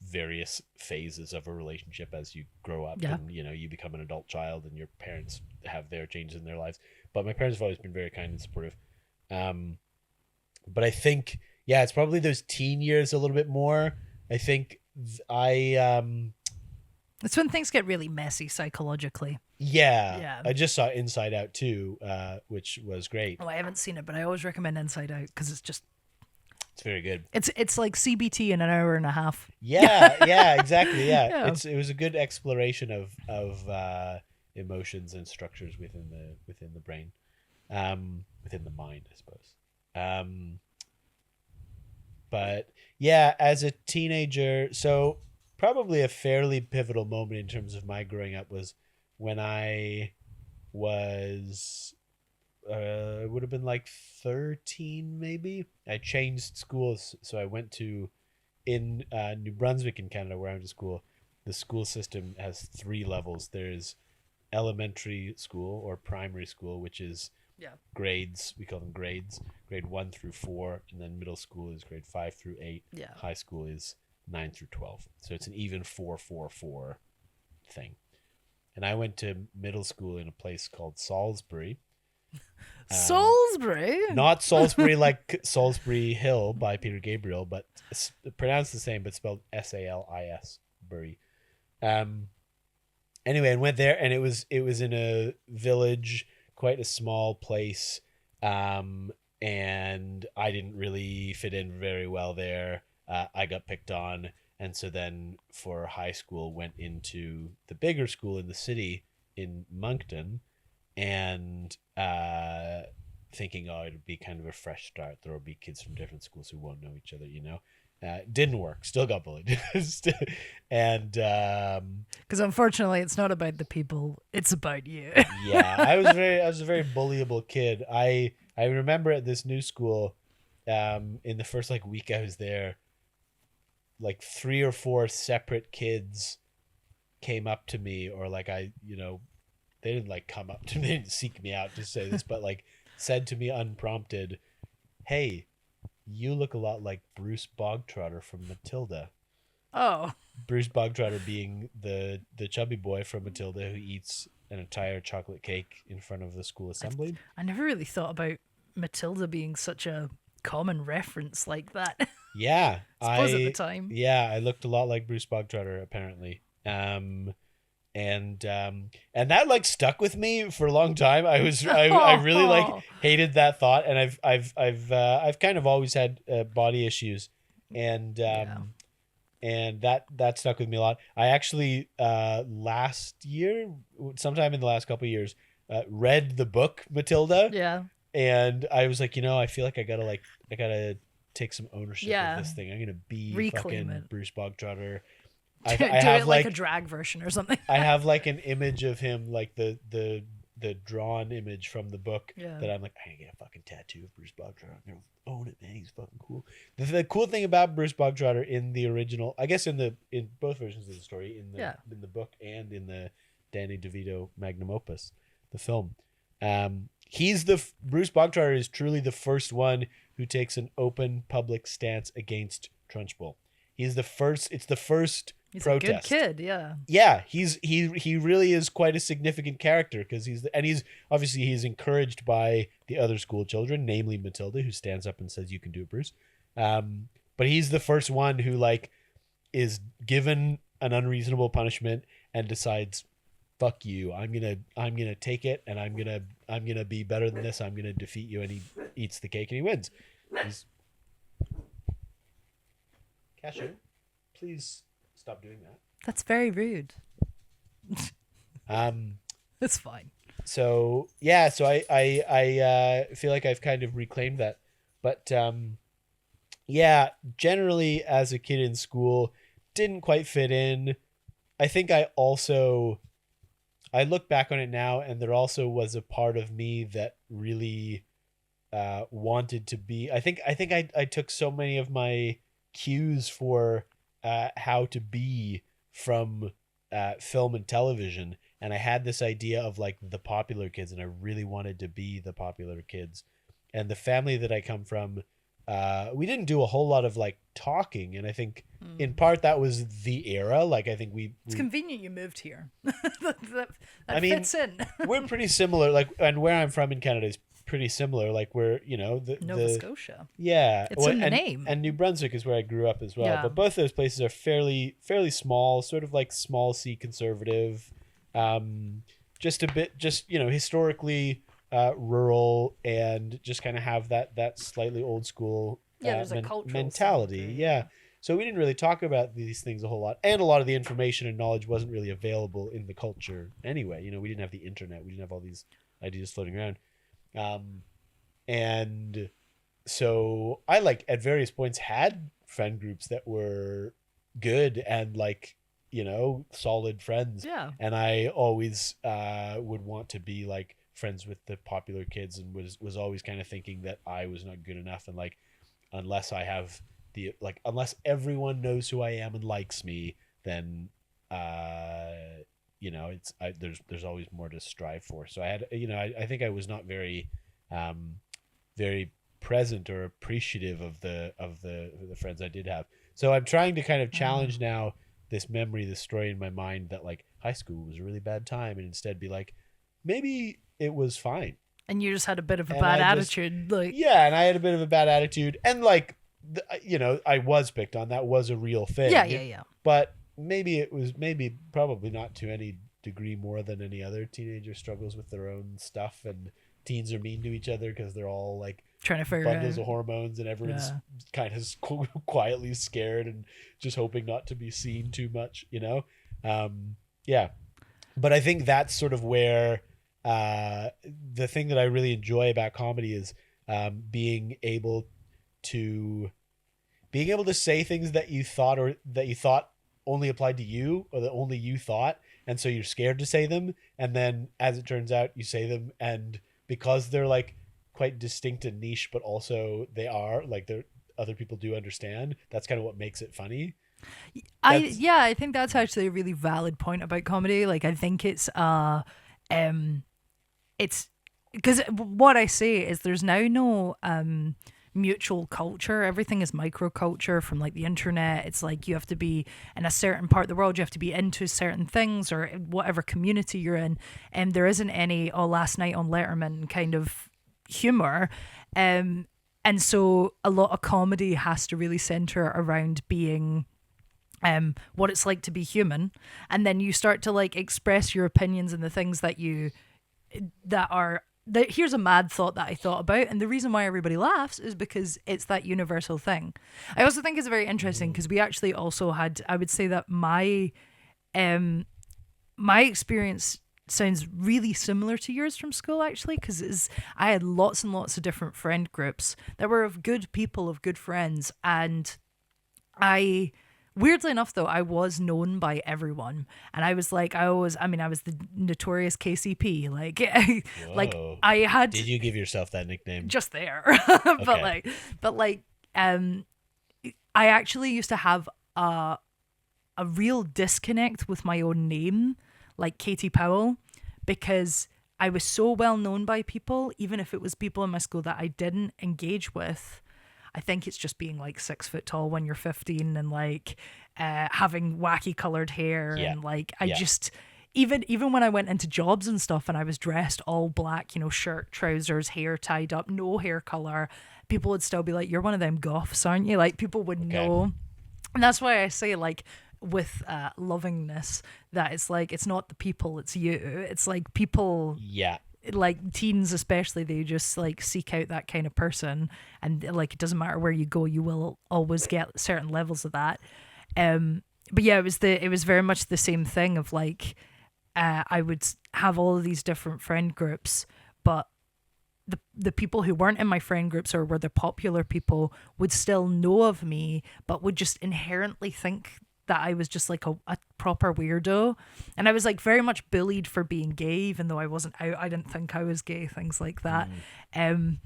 Speaker 2: various phases of a relationship as you grow up.
Speaker 1: Yeah.
Speaker 2: And you become an adult child, and your parents have their changes in their lives. But my parents have always been very kind and supportive. But I think, yeah, it's probably those teen years a little bit more. I think
Speaker 1: it's when things get really messy psychologically.
Speaker 2: Yeah. I just saw Inside Out too, which was great.
Speaker 1: Oh, I haven't seen it, but I always recommend Inside Out because it's
Speaker 2: very good.
Speaker 1: It's like CBT in an hour and a half.
Speaker 2: Yeah, exactly. Yeah.
Speaker 1: Yeah.
Speaker 2: It was a good exploration of emotions and structures within the brain, within the mind, I suppose. But yeah, as a teenager, so probably a fairly pivotal moment in terms of my growing up was when I was would have been like 13 maybe. I changed schools, so I went to in New Brunswick in Canada, where I went to school. The school system has 3 levels. There's elementary school or primary school, which is grades. We call them grades. Grade 1 through 4, and then middle school is grade 5 through 8.
Speaker 1: Yeah.
Speaker 2: High school is 9 through 12. So it's an even 4-4-4 thing. And I went to middle school in a place called Salisbury.
Speaker 1: Salisbury?
Speaker 2: Not Salisbury like Salisbury Hill by Peter Gabriel, but pronounced the same, but spelled S-A-L-I-S, Bury. Anyway, and went there, and it was in a village, quite a small place, and I didn't really fit in very well there. I got picked on, and so then for high school went into the bigger school in the city in Moncton, and thinking, it'd be kind of a fresh start. There will be kids from different schools who won't know each other, Didn't work. Still got bullied. And
Speaker 1: because unfortunately it's not about the people, it's about you.
Speaker 2: Yeah, I was a very bullyable kid. I remember at this new school, in the first week I was there, 3 or 4 separate kids came up to me, or they didn't come up to me, they didn't seek me out to say this, but said to me unprompted, "Hey, you look a lot like Bruce Bogtrotter from Matilda."
Speaker 1: Oh.
Speaker 2: Bruce Bogtrotter being the chubby boy from Matilda who eats an entire chocolate cake in front of the school assembly.
Speaker 1: I never really thought about Matilda being such a common reference like that.
Speaker 2: Yeah.
Speaker 1: I suppose at the time.
Speaker 2: Yeah, I looked a lot like Bruce Bogtrotter, apparently. And that stuck with me for a long time. I really hated that thought, and I've kind of always had body issues, and that stuck with me a lot. I actually last year, sometime in the last couple of years, read the book Matilda.
Speaker 1: Yeah.
Speaker 2: And I was like, I feel like I gotta take some ownership of this thing. I'm gonna be
Speaker 1: reclaim
Speaker 2: fucking
Speaker 1: it.
Speaker 2: Bruce Bogtrotter.
Speaker 1: I have it a drag version or something.
Speaker 2: I have an image of him, the drawn image from the book, that I'm like, I'm gonna get a fucking tattoo of Bruce Bogtrotter. I'm gonna own it, man. He's fucking cool. The cool thing about Bruce Bogtrotter in the original, I guess in both versions of the story, in the book and in the Danny DeVito magnum opus, the film, Bruce Bogtrotter is truly the first one who takes an open public stance against Trunchbull. He's the first. It's the first.
Speaker 1: He's
Speaker 2: protest.
Speaker 1: A good kid, yeah.
Speaker 2: Yeah, he really is quite a significant character, because he's encouraged by the other school children, namely Matilda, who stands up and says, "You can do it, Bruce." But he's the first one who is given an unreasonable punishment and decides, "Fuck you! I'm gonna take it, and I'm gonna be better than this. I'm gonna defeat you." And he eats the cake and he wins. Cashew, please. Stop doing that.
Speaker 1: That's very rude.
Speaker 2: Um,
Speaker 1: It's fine.
Speaker 2: so yeah, so I feel like I've kind of reclaimed that, but yeah, generally as a kid in school, didn't quite fit in. I think I look back on it now, and there also was a part of me that really wanted to be. I took so many of my cues for how to be from film and television, and I had this idea of like the popular kids, and I really wanted to be the popular kids. And the family that I come from, we didn't do a whole lot of like talking, and I think in part that was the era. Like I think
Speaker 1: It's
Speaker 2: we
Speaker 1: convenient you moved here. that
Speaker 2: I mean,
Speaker 1: fits in.
Speaker 2: we're pretty similar. Like, and where I'm from in Canada is pretty similar. Like we're
Speaker 1: Nova Scotia.
Speaker 2: yeah,
Speaker 1: It's in the
Speaker 2: and,
Speaker 1: name.
Speaker 2: And New Brunswick is where I grew up as well.
Speaker 1: Yeah.
Speaker 2: But both those places are fairly small, sort of like small C conservative, just a bit, just historically rural, and just kind of have that slightly old school
Speaker 1: There's a cultural
Speaker 2: mentality.
Speaker 1: side to it,
Speaker 2: Yeah. So we didn't really talk about these things a whole lot, and a lot of the information and knowledge wasn't really available in the culture anyway. We didn't have the internet, we didn't have all these ideas floating around, and so I like at various points had friend groups that were good and like solid friends.
Speaker 1: Yeah.
Speaker 2: And I always would want to be like friends with the popular kids, and was always kind of thinking that I was not good enough, and like unless I have unless everyone knows who I am and likes me, then there's always more to strive for. So I had I think I was not very very present or appreciative of the friends I did have. So I'm trying to kind of challenge now this memory, this story in my mind that like high school was a really bad time, and instead be like, maybe it was fine.
Speaker 1: And you just had a bit of a
Speaker 2: And
Speaker 1: bad
Speaker 2: I just-
Speaker 1: attitude. Like,
Speaker 2: Yeah, and I had a bit of a bad attitude, and like I was picked on. That was a real thing.
Speaker 1: yeah.
Speaker 2: But probably not to any degree more than any other teenager struggles with their own stuff, and teens are mean to each other because they're all like
Speaker 1: Trying to figure
Speaker 2: bundles
Speaker 1: out.
Speaker 2: of hormones, and everyone's
Speaker 1: Yeah.
Speaker 2: kind of quietly scared and just hoping not to be seen too much, yeah. But I think that's sort of where the thing that I really enjoy about comedy is being able to say things that you thought only applied to you, or that only you thought, and so you're scared to say them, and then as it turns out you say them, and because they're like quite distinct and niche, but also they are like they're other people do understand, that's kind of what makes it funny.
Speaker 1: I think that's actually a really valid point about comedy. Like, I think it's because what I say is there's now no mutual culture. Everything is microculture from like the internet. It's like you have to be in a certain part of the world, you have to be into certain things or whatever community you're in, and there isn't any last night on Letterman kind of humor. And so a lot of comedy has to really center around being what it's like to be human, and then you start to like express your opinions and the things that here's a mad thought that I thought about, and the reason why everybody laughs is because it's that universal thing. I also think it's very interesting because we actually also had, I would say that my experience sounds really similar to yours from school, actually, because I had lots and lots of different friend groups that were of good people, of good friends, and weirdly enough, though, I was known by everyone, and I was the notorious KCP. Like I had.
Speaker 2: Did you give yourself that nickname?
Speaker 1: Just there,
Speaker 2: Okay.
Speaker 1: I actually used to have a real disconnect with my own name, like Katie Powell, because I was so well known by people, even if it was people in my school that I didn't engage with. I think it's just being like 6 foot tall when you're 15 and like having wacky colored hair.
Speaker 2: Yeah.
Speaker 1: And like,
Speaker 2: Yeah.
Speaker 1: just, even when I went into jobs and stuff and I was dressed all black, shirt, trousers, hair tied up, no hair color, people would still be like, you're one of them goths, aren't you? Like, people would know. And that's why I say, like, with lovingness, that it's like, it's not the people, it's you. It's like people.
Speaker 2: Yeah.
Speaker 1: Like teens especially, they just like seek out that kind of person, and like it doesn't matter where you go, you will always get certain levels of that. But yeah, it was very much the same thing of like I would have all of these different friend groups, but the people who weren't in my friend groups or were the popular people would still know of me, but would just inherently think that I was just like a proper weirdo. And I was like very much bullied for being gay, even though I wasn't out. I didn't think I was gay, things like that. And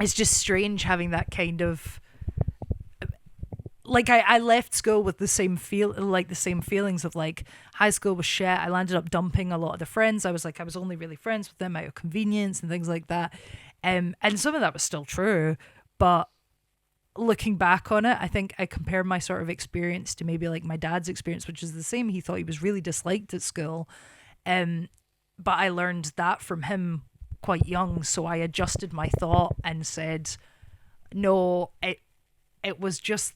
Speaker 1: it's just strange having that kind of, like, I left school with the same feelings of like high school was shit. I landed up dumping a lot of the friends. I was only really friends with them out of convenience and things like that. And some of that was still true, but looking back on it, I think I compare my sort of experience to maybe like my dad's experience, which is the same. He thought he was really disliked at school. But I learned that from him quite young. So I adjusted my thought and said, no, it was just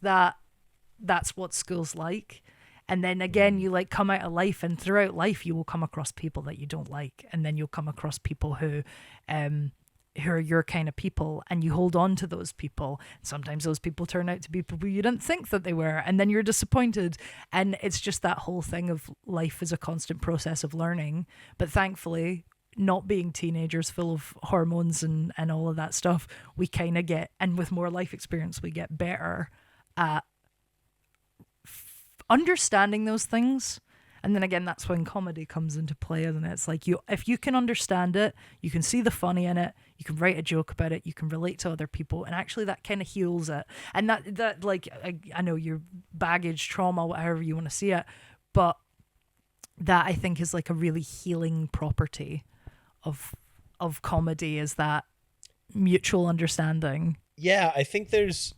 Speaker 1: that's what school's like. And then again, you like come out of life, and throughout life you will come across people that you don't like, and then you'll come across people who are your kind of people, and you hold on to those people. Sometimes those people turn out to be people you didn't think that they were, and then you're disappointed. And it's just that whole thing of life is a constant process of learning. But thankfully, not being teenagers full of hormones and all of that stuff, we kind of get, and with more life experience, we get better at understanding those things. And then again, that's when comedy comes into play, and it's like, if you can understand it, you can see the funny in it, you can write a joke about it, you can relate to other people, and actually that kind of heals it. And that like, I know your baggage, trauma, whatever you want to see it, but that I think is like a really healing property of comedy, is that mutual understanding.
Speaker 2: Yeah, I think there's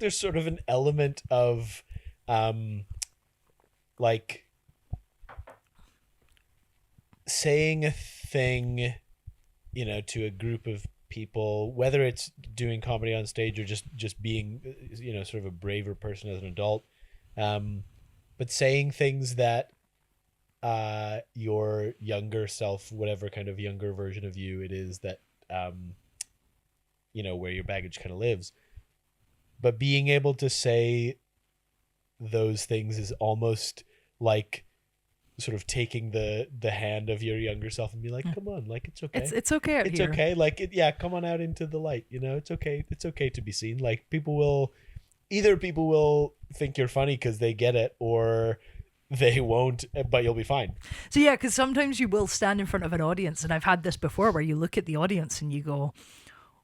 Speaker 2: sort of an element of like saying a thing, to a group of people, whether it's doing comedy on stage or just being, sort of a braver person as an adult, but saying things that your younger self, whatever kind of younger version of you it is that, where your baggage kind of lives, but being able to say those things is almost like sort of taking the hand of your younger self and be like, come on, like, it's okay.
Speaker 1: It's okay out
Speaker 2: it's
Speaker 1: here.
Speaker 2: okay. Like, come on out into the light, it's okay. It's okay to be seen. Like, people will think you're funny because they get it, or they won't, but you'll be fine.
Speaker 1: So yeah, because sometimes you will stand in front of an audience, and I've had this before where you look at the audience and you go,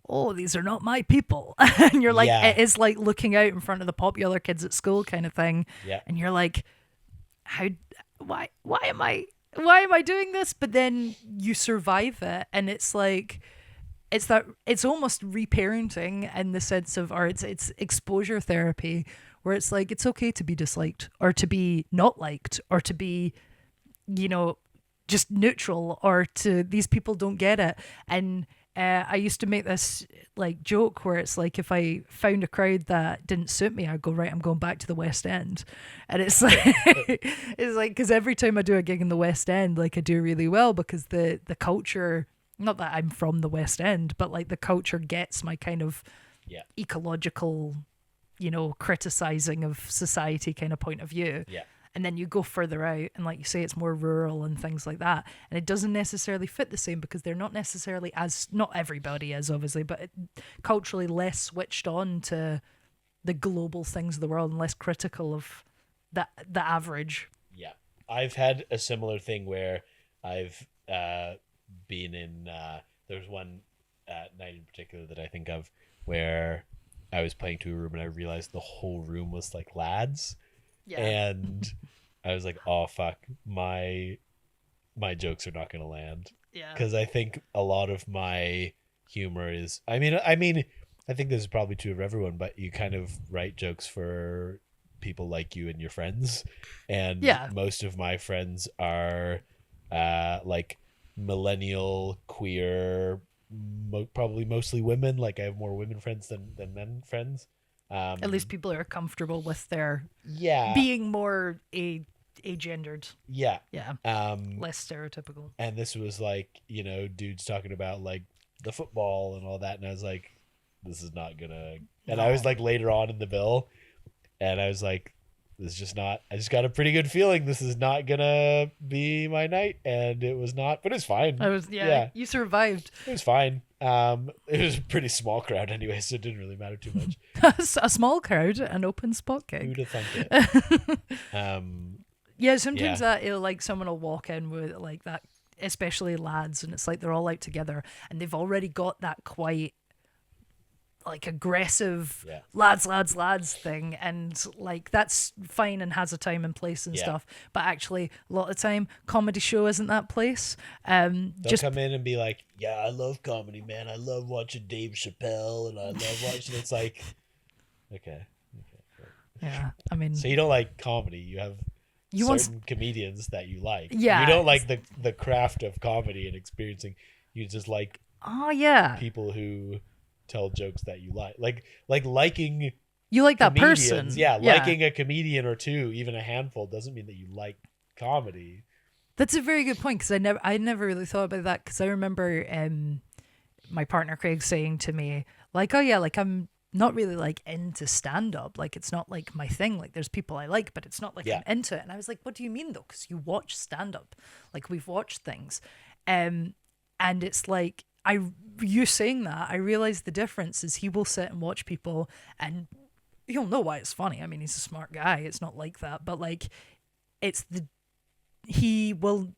Speaker 1: oh, these are not my people. And you're like, It is like looking out in front of the popular kids at school kind of thing.
Speaker 2: Yeah.
Speaker 1: And you're like, why am I doing this? But then you survive it, and it's like, it's almost reparenting in the sense of, or it's exposure therapy, where it's like, it's okay to be disliked, or to be not liked, or to be, just neutral, or to, these people don't get it. And I used to make this like joke where it's like, if I found a crowd that didn't suit me, I'd go, right, I'm going back to the West End. And it's like, because every time I do a gig in the West End, like, I do really well, because the culture, not that I'm from the West End, but like the culture gets my kind of ecological, criticizing of society kind of point of view.
Speaker 2: Yeah.
Speaker 1: And then you go further out, and like you say, it's more rural and things like that. And it doesn't necessarily fit the same, because they're not necessarily not everybody is, obviously, but culturally less switched on to the global things of the world and less critical of the average.
Speaker 2: Yeah. I've had a similar thing where I've been in, there's one night in particular that I think of where I was playing to a room and I realized the whole room was like lads. Yeah. And I was like, oh fuck, my jokes are not going to land.
Speaker 1: Yeah.
Speaker 2: Because I think a lot of my humor is, I mean, I think this is probably true of everyone, but you kind of write jokes for people like you and your friends. And most of my friends are like millennial, queer, probably mostly women. Like, I have more women friends than men friends.
Speaker 1: At least people are comfortable with their being more agendered. Yeah. Yeah. Less stereotypical.
Speaker 2: And this was like, dudes talking about like the football and all that, and I was like, this is not gonna. And I was like later on in the bill, and I was like, this is just not, I just got a pretty good feeling this is not gonna be my night, and it was not, but it's fine.
Speaker 1: You survived.
Speaker 2: It was fine. It was a pretty small crowd anyway, so it didn't really matter too much.
Speaker 1: A small crowd, an open spot gig.
Speaker 2: Who'd have thunk it?
Speaker 1: Yeah, sometimes that like someone will walk in with like that, especially lads, and it's like they're all out together and they've already got that quite like aggressive lads thing, and like that's fine and has a time and place and stuff, but actually a lot of the time comedy show isn't that place.
Speaker 2: They'll just come in and be like, yeah, I love comedy, man, I love watching Dave Chappelle and I love watching it's like, okay.
Speaker 1: Yeah, I mean,
Speaker 2: so you don't like comedy, you have certain comedians that you like.
Speaker 1: Yeah,
Speaker 2: you don't like the craft of comedy and experiencing, you just like people who tell jokes that you like liking
Speaker 1: you like that
Speaker 2: comedians.
Speaker 1: person.
Speaker 2: Liking a comedian or two, even a handful, doesn't mean that you like comedy.
Speaker 1: That's a very good point, because I never really thought about that, because I remember my partner Craig saying to me like, oh yeah, like I'm not really like into stand-up, like it's not like my thing, like there's people I like but it's not like I'm into it. And I was like, what do you mean though? Because you watch stand-up, like we've watched things, and it's like you saying that, I realized the difference is he will sit and watch people and he'll know why it's funny. I mean, he's a smart guy, it's not like that, but like he will,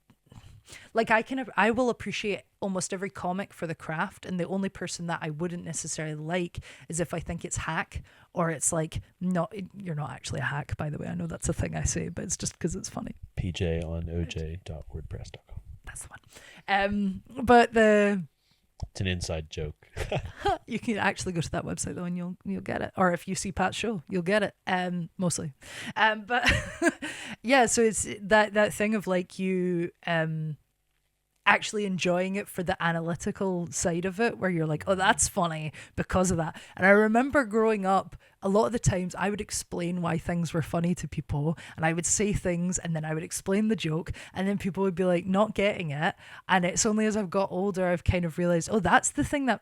Speaker 1: like I will appreciate almost every comic for the craft, and the only person that I wouldn't necessarily like is if I think it's hack, or it's like, you're not actually a hack, by the way, I know that's a thing I say, but it's just because it's funny.
Speaker 2: PJ on oj.wordpress.com.
Speaker 1: That's the one. But
Speaker 2: it's an inside joke.
Speaker 1: You can actually go to that website though, and you'll get it. Or if you see Pat's show, you'll get it. Mostly. But yeah, so it's that thing of like you actually enjoying it for the analytical side of it, where you're like, oh, that's funny because of that. And I remember growing up, a lot of the times I would explain why things were funny to people, and I would say things and then I would explain the joke, and then people would be like not getting it. And it's only as I've got older I've kind of realized, oh, that's the thing that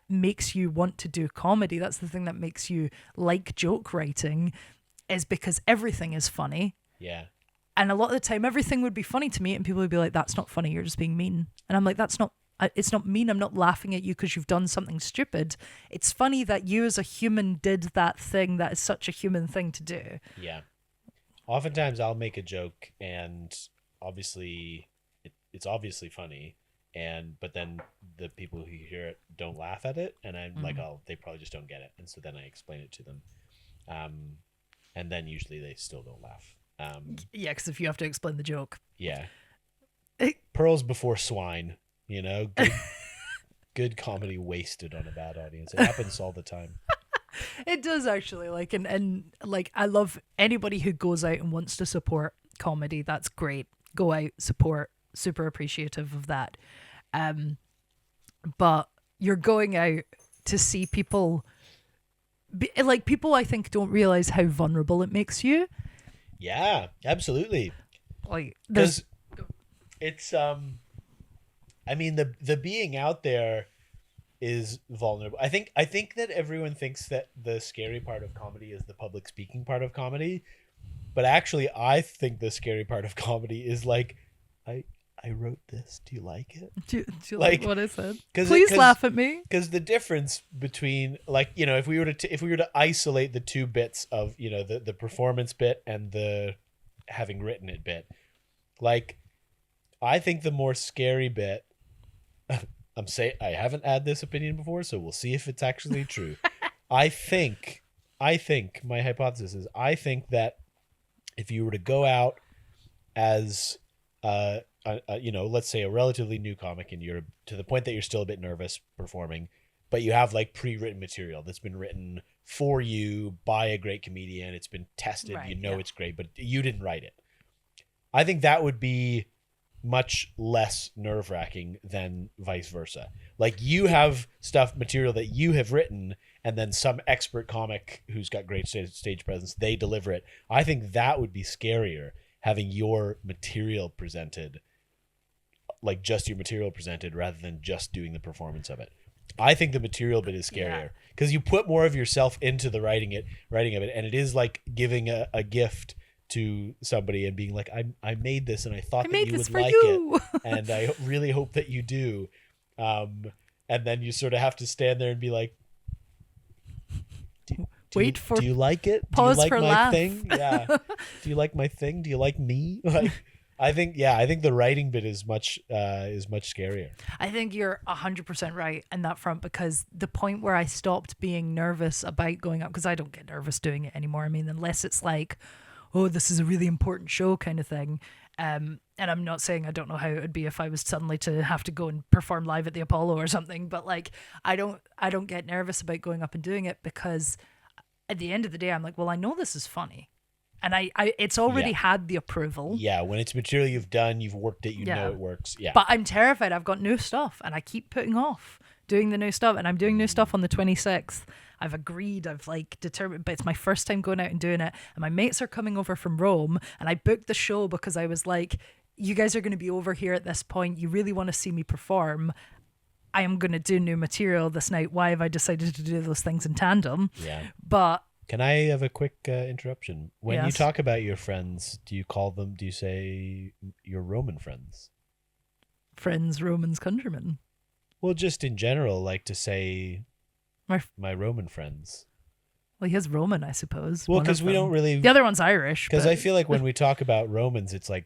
Speaker 1: makes you want to do comedy, that's the thing that makes you like joke writing, is because everything is funny.
Speaker 2: Yeah.
Speaker 1: And a lot of the time, everything would be funny to me, and people would be like, that's not funny, you're just being mean. And I'm like, it's not mean. I'm not laughing at you because you've done something stupid. It's funny that you as a human did that thing that is such a human thing to do.
Speaker 2: Yeah. Oftentimes I'll make a joke, and obviously it's obviously funny, but then the people who hear it don't laugh at it, and I'm like, oh, they probably just don't get it. And so then I explain it to them. And then usually they still don't laugh.
Speaker 1: Yeah, because if you have to explain the joke.
Speaker 2: Yeah. Pearls before swine, good comedy wasted on a bad audience. It happens all the time.
Speaker 1: It does actually, like, and like, I love anybody who goes out and wants to support comedy. That's great. Go out, support, super appreciative of that. But you're going out to see people, like, people I think don't realize how vulnerable it makes you.
Speaker 2: Yeah, absolutely.
Speaker 1: Like,
Speaker 2: because it's I mean, the being out there is vulnerable. I think that everyone thinks that the scary part of comedy is the public speaking part of comedy, but actually I think the scary part of comedy is like, I wrote this. Do you like it?
Speaker 1: Do you like what I said?
Speaker 2: Please
Speaker 1: laugh at me.
Speaker 2: Because the difference between, like, if we were to isolate the two bits of, the performance bit and the having written it bit, like, I think the more scary bit, I haven't had this opinion before, so we'll see if it's actually true. I think my hypothesis is, I think that if you were to go out as let's say a relatively new comic, and you're to the point that you're still a bit nervous performing, but you have like pre-written material that's been written for you by a great comedian, it's been tested, right, it's great, but you didn't write it. I think that would be much less nerve-wracking than vice versa. Like, you have material that you have written, and then some expert comic who's got great stage presence, they deliver it. I think that would be scarier, having your material presented, like just your material presented, rather than just doing the performance of it. I think the material bit is scarier, because you put more of yourself into the writing of it, and it is like giving a gift to somebody and being like, I made this and I thought that
Speaker 1: made
Speaker 2: you
Speaker 1: this
Speaker 2: would
Speaker 1: for
Speaker 2: like
Speaker 1: you.
Speaker 2: it, and I really hope that you do. And then you sort of have to stand there and be like, do you like it?
Speaker 1: Pause
Speaker 2: do you like
Speaker 1: for
Speaker 2: my
Speaker 1: laugh.
Speaker 2: thing? Yeah. Do you like my thing? Do you like me? Like, I think the writing bit is much scarier.
Speaker 1: I think you're 100% right in that front, because the point where I stopped being nervous about going up, because I don't get nervous doing it anymore. I mean, unless it's like, oh, this is a really important show kind of thing. And I'm not saying I don't know how it would be if I was suddenly to have to go and perform live at the Apollo or something, but like I don't get nervous about going up and doing it, because at the end of the day I'm like, well, I know this is funny. And I it's already had the approval.
Speaker 2: Yeah, when it's material you've done, you've worked it, you know it works. Yeah.
Speaker 1: But I'm terrified. I've got new stuff and I keep putting off doing the new stuff, and I'm doing new stuff on the 26th. I've agreed, I've like determined, but it's my first time going out and doing it. And my mates are coming over from Rome, and I booked the show because I was like, you guys are going to be over here at this point. You really want to see me perform. I am going to do new material this night. Why have I decided to do those things in tandem?
Speaker 2: Yeah.
Speaker 1: But
Speaker 2: can I have a quick interruption? When you
Speaker 1: Yes.
Speaker 2: talk about your friends, do you say your Roman friends?
Speaker 1: friends, Romans, countrymen.
Speaker 2: Well, just in general, like to say
Speaker 1: My-
Speaker 2: my Roman friends.
Speaker 1: Well, he has Roman, I suppose.
Speaker 2: Well,
Speaker 1: one
Speaker 2: because
Speaker 1: of
Speaker 2: we
Speaker 1: them.
Speaker 2: don't really...
Speaker 1: The other one's Irish.
Speaker 2: Because
Speaker 1: but
Speaker 2: I feel like when we talk about Romans, it's like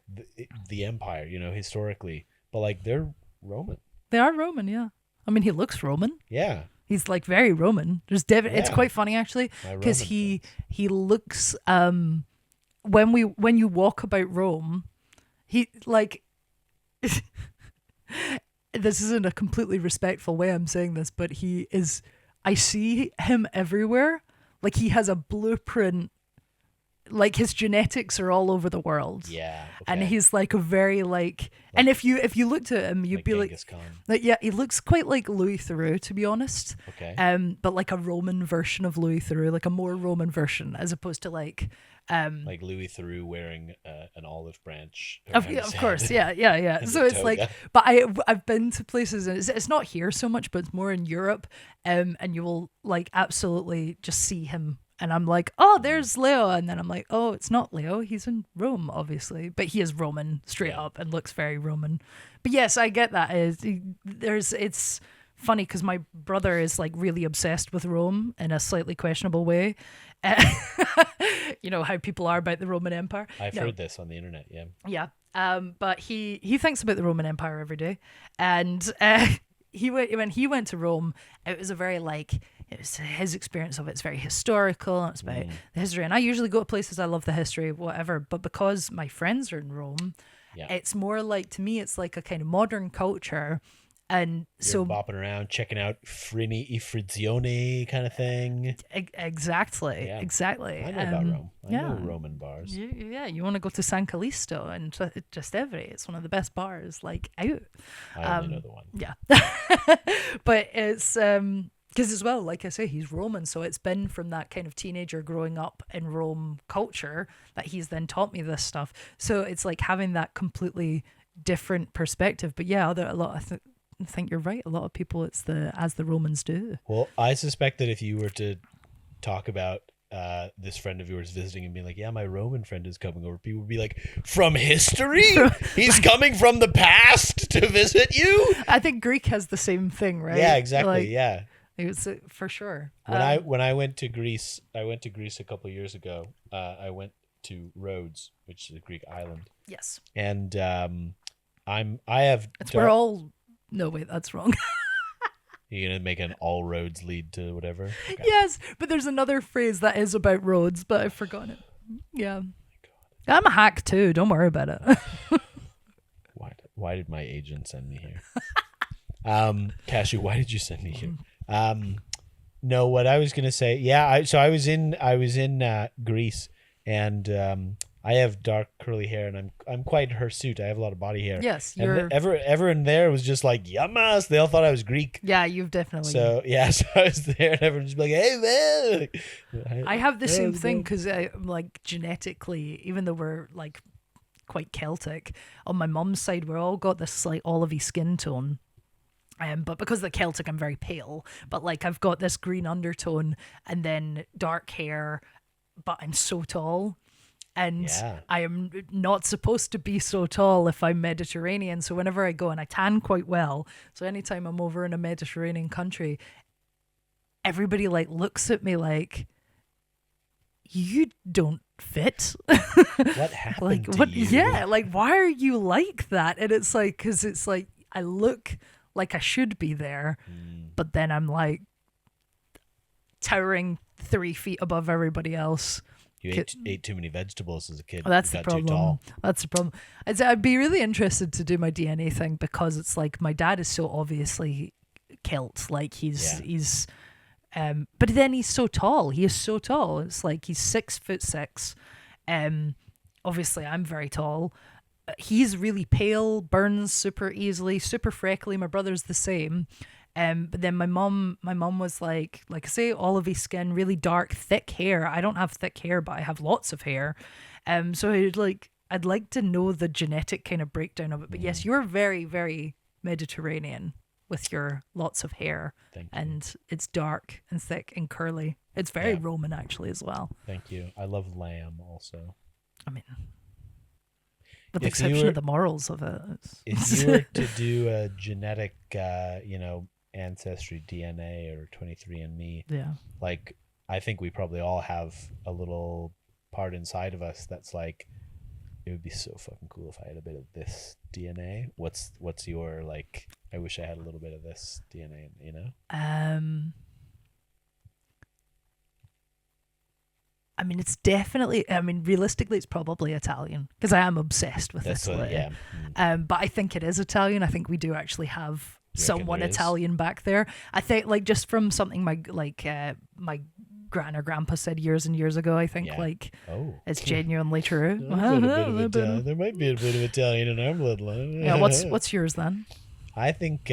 Speaker 2: the empire, historically. But like they're Roman.
Speaker 1: they are Roman, yeah. I mean, he looks Roman.
Speaker 2: Yeah.
Speaker 1: He's like very Roman. It's
Speaker 2: Yeah.
Speaker 1: quite funny actually,
Speaker 2: My
Speaker 1: because
Speaker 2: Roman
Speaker 1: he looks when you walk about Rome, he like this isn't a completely respectful way I'm saying this, but he is. I see him everywhere. Like he has a blueprint. Like his genetics are all over the world.
Speaker 2: Yeah.
Speaker 1: And
Speaker 2: okay.
Speaker 1: he's like a very and if you looked at him, you'd
Speaker 2: like
Speaker 1: be
Speaker 2: Genghis Khan.
Speaker 1: like, yeah, he looks quite like Louis Theroux, to be honest.
Speaker 2: Okay.
Speaker 1: But like a Roman version of Louis Theroux, like a more Roman version, as opposed to like
Speaker 2: Louis Theroux wearing an olive branch.
Speaker 1: of,
Speaker 2: around his
Speaker 1: of course,
Speaker 2: head.
Speaker 1: yeah.
Speaker 2: And
Speaker 1: So
Speaker 2: the
Speaker 1: it's like,
Speaker 2: toga.
Speaker 1: but I've been to places, and it's not here so much, but it's more in Europe, and you will like absolutely just see him. And I'm like, oh, there's Leo. And then I'm like, oh, it's not Leo. He's in Rome, obviously. But he is Roman straight up and looks very Roman. But yes, I get that. It's funny because my brother is like really obsessed with Rome in a slightly questionable way. You know how people are about the Roman Empire.
Speaker 2: I've
Speaker 1: No.
Speaker 2: heard this on the internet. Yeah.
Speaker 1: Yeah. But he thinks about the Roman Empire every day. And when he went to Rome, it was a very it was his experience of it's very historical, and it's about the history. And I usually go to places I love the history, whatever. But because my friends are in Rome, it's more like, to me, it's like a kind of modern culture. And
Speaker 2: You're bopping around, checking out Frini e Frizione kind of thing.
Speaker 1: Exactly.
Speaker 2: I know about Rome. I know
Speaker 1: yeah.
Speaker 2: Roman bars.
Speaker 1: You want to go to San Callisto and Trastevere. It's one of the best bars, like, out.
Speaker 2: I only know the one.
Speaker 1: Yeah. But it's because as well, like I say, he's Roman, so it's been from that kind of teenager growing up in Rome culture that he's then taught me this stuff. So it's like having that completely different perspective. But yeah, I think you're right. A lot of people, it's as the Romans do.
Speaker 2: Well, I suspect that if you were to talk about this friend of yours visiting and being like, yeah, my Roman friend is coming over, people would be like, from history? He's coming from the past to visit you?
Speaker 1: I think Greek has the same thing, right?
Speaker 2: Yeah, exactly.
Speaker 1: Like,
Speaker 2: Yeah.
Speaker 1: it was for sure.
Speaker 2: When I went to Greece, a couple of years ago. I went to Rhodes, which is a Greek island,
Speaker 1: Yes.
Speaker 2: and I have.
Speaker 1: It's where all. No, wait, that's wrong.
Speaker 2: You're gonna make an all roads lead to whatever. Okay.
Speaker 1: Yes, but there's another phrase that is about roads, but I've forgotten it. Yeah. I'm a hack too. Don't worry about it.
Speaker 2: Why did my agent send me here? Cashew, why did you send me here? No, what I was gonna say. Yeah, I was in Greece, and I have dark curly hair, and I'm quite hirsute. I have a lot of body hair.
Speaker 1: Yes,
Speaker 2: and
Speaker 1: you're.
Speaker 2: everyone there was just like, yamas. They all thought I was Greek.
Speaker 1: Yeah, you've definitely.
Speaker 2: So yeah, so I was there, and everyone just be like, "Hey man."
Speaker 1: I have the same thing because like genetically, even though we're like quite Celtic, on my mum's side, we're all got this slight olivey skin tone. But because of the Celtic, I'm very pale. But like I've got this green undertone and then dark hair, but I'm so tall. And
Speaker 2: Yeah.
Speaker 1: I am not supposed to be so tall if I'm Mediterranean. So whenever I go, and I tan quite well, so anytime I'm over in a Mediterranean country, everybody like looks at me like, you don't fit.
Speaker 2: What happened
Speaker 1: Like,
Speaker 2: to
Speaker 1: what?
Speaker 2: you?
Speaker 1: Yeah, like, why are you like that? And it's like, because it's like, I look like I should be there, but then I'm like towering 3 feet above everybody else.
Speaker 2: You ate too many vegetables as a kid.
Speaker 1: Well, that's
Speaker 2: You
Speaker 1: the
Speaker 2: got too
Speaker 1: problem.
Speaker 2: tall.
Speaker 1: That's the problem. I'd be really interested to do my DNA thing, because it's like my dad is so obviously kilt. Like he's but then he's so tall. He is so tall. It's like he's 6'6". Obviously I'm very tall. He's really pale, burns super easily, super freckly. My brother's the same. But then my mom was like I say, olivey skin, really dark, thick hair. I don't have thick hair, but I have lots of hair. So I'd like to know the genetic kind of breakdown of it. But yes, you're very, very Mediterranean with your lots of hair.
Speaker 2: Thank you.
Speaker 1: And it's dark and thick and curly. It's very
Speaker 2: Yeah.
Speaker 1: Roman actually as well.
Speaker 2: Thank you. I love lamb also.
Speaker 1: I mean, with the
Speaker 2: If you
Speaker 1: exception
Speaker 2: were-
Speaker 1: of the morals of it.
Speaker 2: If you were to do a genetic, ancestry DNA or 23andMe,
Speaker 1: Yeah.
Speaker 2: like I think we probably all have a little part inside of us that's like, it would be so fucking cool if I had a bit of this DNA. What's your like? I wish I had a little bit of this DNA. You know?
Speaker 1: I mean, it's definitely. I mean, realistically, it's probably Italian, because I am obsessed with
Speaker 2: That's
Speaker 1: Italy.
Speaker 2: what. Yeah.
Speaker 1: But I think it is Italian. I think we do actually have
Speaker 2: You reckon
Speaker 1: someone
Speaker 2: there is?
Speaker 1: Italian back there. I think, like, just from something my gran or grandpa said years and years ago. I think
Speaker 2: Yeah.
Speaker 1: like
Speaker 2: Oh.
Speaker 1: it's genuinely true.
Speaker 2: There might be a bit of Italian in our bloodline.
Speaker 1: Yeah. What's yours then?
Speaker 2: I think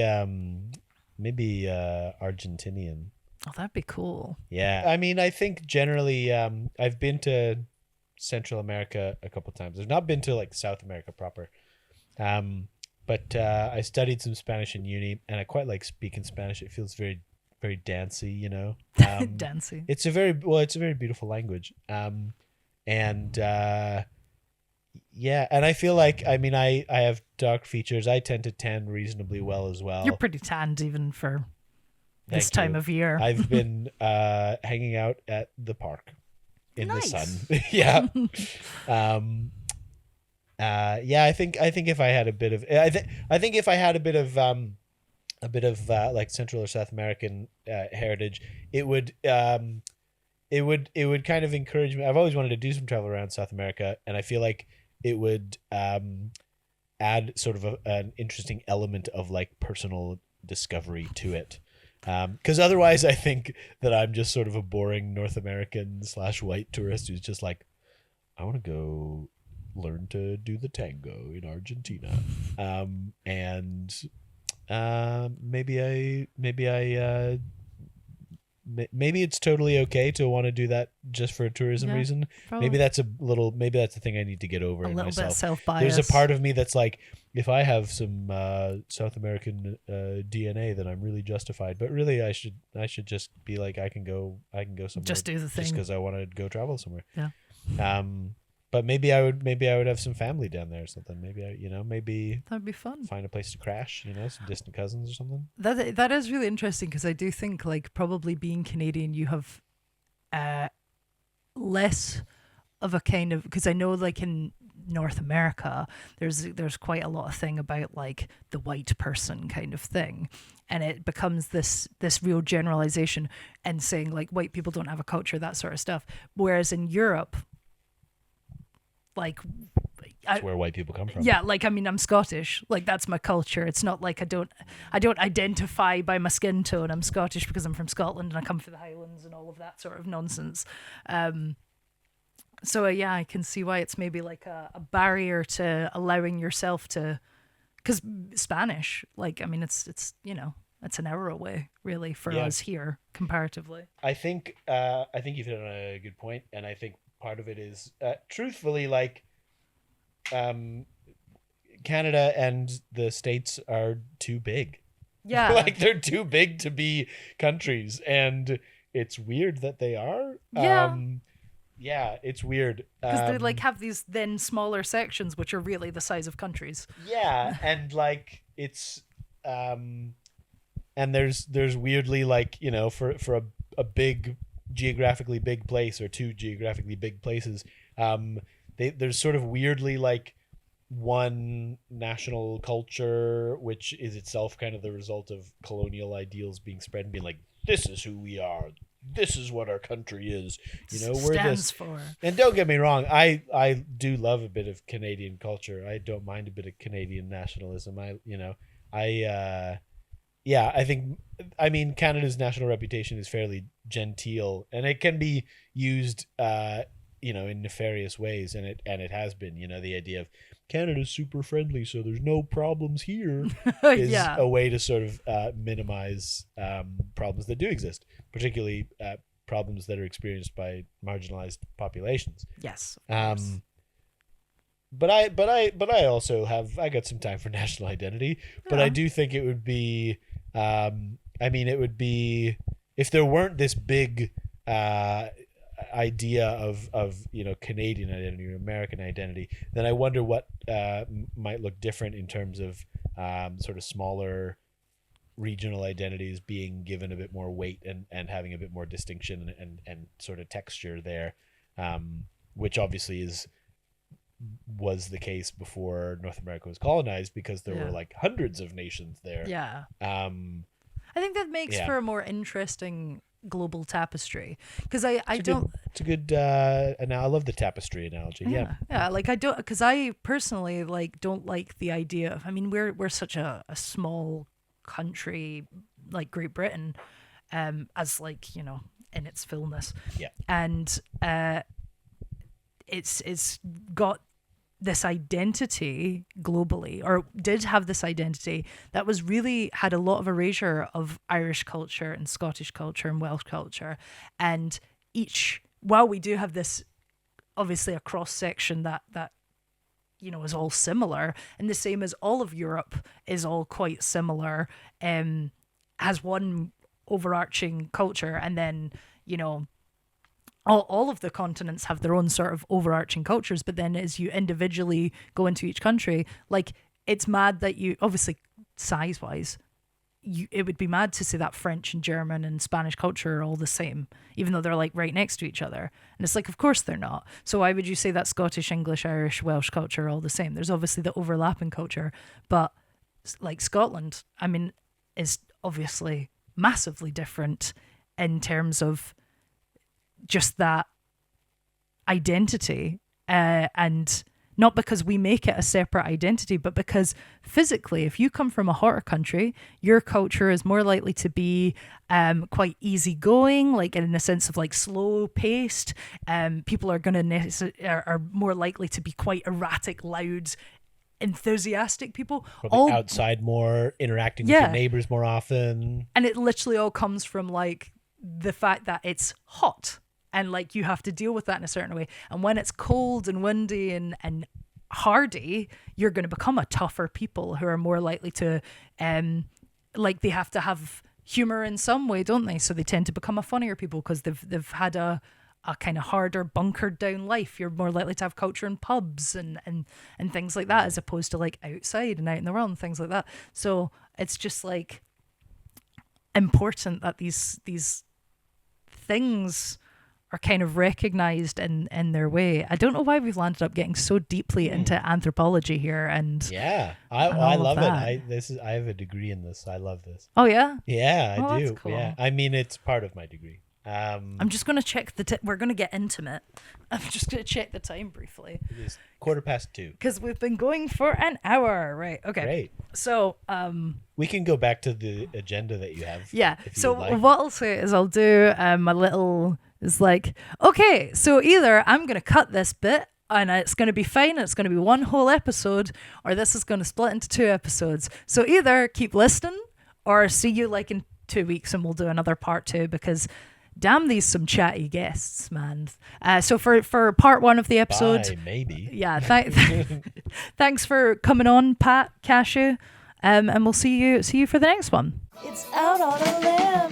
Speaker 2: maybe Argentinian.
Speaker 1: Oh, that'd be cool.
Speaker 2: Yeah. I mean, I think generally I've been to Central America a couple times. I've not been to like South America proper. But I studied some Spanish in uni, and I quite like speaking Spanish. It feels very, very dancey, you know.
Speaker 1: Dancing.
Speaker 2: It's a very beautiful language. Yeah, and I feel like, I mean, I have dark features. I tend to tan reasonably well as well.
Speaker 1: You're pretty tanned even for this
Speaker 2: Thank
Speaker 1: time
Speaker 2: you.
Speaker 1: of year.
Speaker 2: I've been hanging out at the park in
Speaker 1: Nice.
Speaker 2: the sun. Yeah. Yeah, I think if I had a bit of, I think if I had a bit of like Central or South American heritage, it would kind of encourage me. I've always wanted to do some travel around South America, and I feel like it would add sort of an interesting element of like personal discovery to it. Because otherwise, I think that I'm just sort of a boring North American / white tourist who's just like, I want to go learn to do the tango in Argentina, and maybe it's totally okay to want to do that just for a tourism
Speaker 1: Yeah,
Speaker 2: reason.
Speaker 1: probably.
Speaker 2: Maybe that's the thing I need to get over
Speaker 1: a
Speaker 2: in
Speaker 1: little
Speaker 2: myself.
Speaker 1: bit self-biased.
Speaker 2: There's a part of me that's like, if I have some South American DNA, then I'm really justified. But really, I should just be like, I can go somewhere.
Speaker 1: Just do the thing.
Speaker 2: Just because I want to go travel somewhere.
Speaker 1: Yeah.
Speaker 2: But maybe I would have some family down there or something. Maybe
Speaker 1: That'd be fun.
Speaker 2: find a place to crash. Some distant cousins or something.
Speaker 1: That is really interesting, because I do think like probably being Canadian, you have less of a kind of, because I know like in North America there's quite a lot of thing about like the white person kind of thing, and it becomes this real generalization and saying like white people don't have a culture, that sort of stuff, whereas in Europe, like
Speaker 2: That's where white people come from.
Speaker 1: yeah, like I mean, I'm Scottish. Like that's my culture. It's not like I don't identify by my skin tone. I'm Scottish because I'm from Scotland and I come from the Highlands and all of that sort of nonsense. So yeah, I can see why it's maybe like a barrier to allowing yourself to, because Spanish, like I mean, it's it's an hour away really for
Speaker 2: Yeah.
Speaker 1: us here comparatively.
Speaker 2: I think you've hit on a good point, and I think part of it is truthfully like Canada and the States are too big.
Speaker 1: Yeah,
Speaker 2: Like they're too big to be countries, and it's weird that they are.
Speaker 1: Yeah.
Speaker 2: Yeah, it's weird.
Speaker 1: Because they like have these then smaller sections which are really the size of countries.
Speaker 2: Yeah, and like it's and there's weirdly like, you know, for a big geographically big place or two geographically big places, there's sort of weirdly like one national culture, which is itself kind of the result of colonial ideals being spread and being like, this is who we are, this is what our country is, you know, we're
Speaker 1: Stands
Speaker 2: this
Speaker 1: for.
Speaker 2: And don't get me wrong, I do love a bit of Canadian culture. I don't mind a bit of Canadian nationalism. I mean Canada's national reputation is fairly genteel, and it can be used you know, in nefarious ways, and it has been, you know, the idea of Canada's super friendly, so there's no problems here is
Speaker 1: Yeah.
Speaker 2: a way to sort of minimize problems that do exist, particularly problems that are experienced by marginalized populations.
Speaker 1: Yes.
Speaker 2: But I also I got some time for national identity, but I do think it would be it would be, if there weren't this big idea of you know, Canadian identity or American identity, then I wonder what might look different in terms of sort of smaller regional identities being given a bit more weight and having a bit more distinction and sort of texture there, which obviously was the case before North America was colonized, because there were like hundreds of nations there.
Speaker 1: Yeah. I think that makes for a more interesting global tapestry, because I don't.
Speaker 2: It's a good. And I love the tapestry analogy. Yeah.
Speaker 1: Like I don't, because I personally like don't like the idea of. I mean, we're such a small country, like Great Britain, as like, you know, in its fullness.
Speaker 2: Yeah.
Speaker 1: And it's got this identity globally, or did have this identity that was really had a lot of erasure of Irish culture and Scottish culture and Welsh culture. And while we do have this, obviously a cross section that you know is all similar, and the same as all of Europe is all quite similar, has one overarching culture, and then, you know, all of the continents have their own sort of overarching cultures, but then as you individually go into each country, like, it's mad that you, obviously size-wise, it would be mad to say that French and German and Spanish culture are all the same, even though they're like right next to each other. And it's like, of course they're not. So why would you say that Scottish, English, Irish, Welsh culture are all the same? There's obviously the overlapping culture, but like Scotland, I mean, is obviously massively different in terms of just that identity, and not because we make it a separate identity, but because physically, if you come from a hotter country, your culture is more likely to be quite easygoing, like in the sense of like slow paced. People are are more likely to be quite erratic, loud, enthusiastic people.
Speaker 2: Probably outside more, interacting with your neighbors more often. And
Speaker 1: it literally all comes from like the fact that it's hot. And like you have to deal with that in a certain way. And when it's cold and windy and hardy, you're going to become a tougher people who are more likely to, like, they have to have humor in some way, don't they? So they tend to become a funnier people because they've had a kind of harder, bunkered down life. You're more likely to have culture in pubs and things like that, as opposed to like outside and out in the world and things like that. So it's just like important that these things are kind of recognized in their way. I don't know why we've landed up getting so deeply into anthropology here, and
Speaker 2: I love it. I have a degree in this. I love this.
Speaker 1: Oh yeah,
Speaker 2: yeah, I do.
Speaker 1: That's cool.
Speaker 2: Yeah, I mean, it's part of my degree.
Speaker 1: I'm just gonna check we're gonna get intimate. I'm just gonna check the time briefly.
Speaker 2: It is 2:15
Speaker 1: because we've been going for an hour. Right. Okay.
Speaker 2: Great.
Speaker 1: So
Speaker 2: we can go back to the agenda that you have.
Speaker 1: Yeah. So what I'll say is I'll do my little. It's like, okay, so either I'm going to cut this bit and it's going to be fine, it's going to be one whole episode, or this is going to split into 2 episodes. So either keep listening or see you like in 2 weeks and we'll do another part 2, because damn, these some chatty guests, man. So for part 1 of the episode,
Speaker 2: maybe.
Speaker 1: Yeah, thanks for coming on, Pat, Cashew, and we'll see you for the next one.
Speaker 3: It's out on a limb.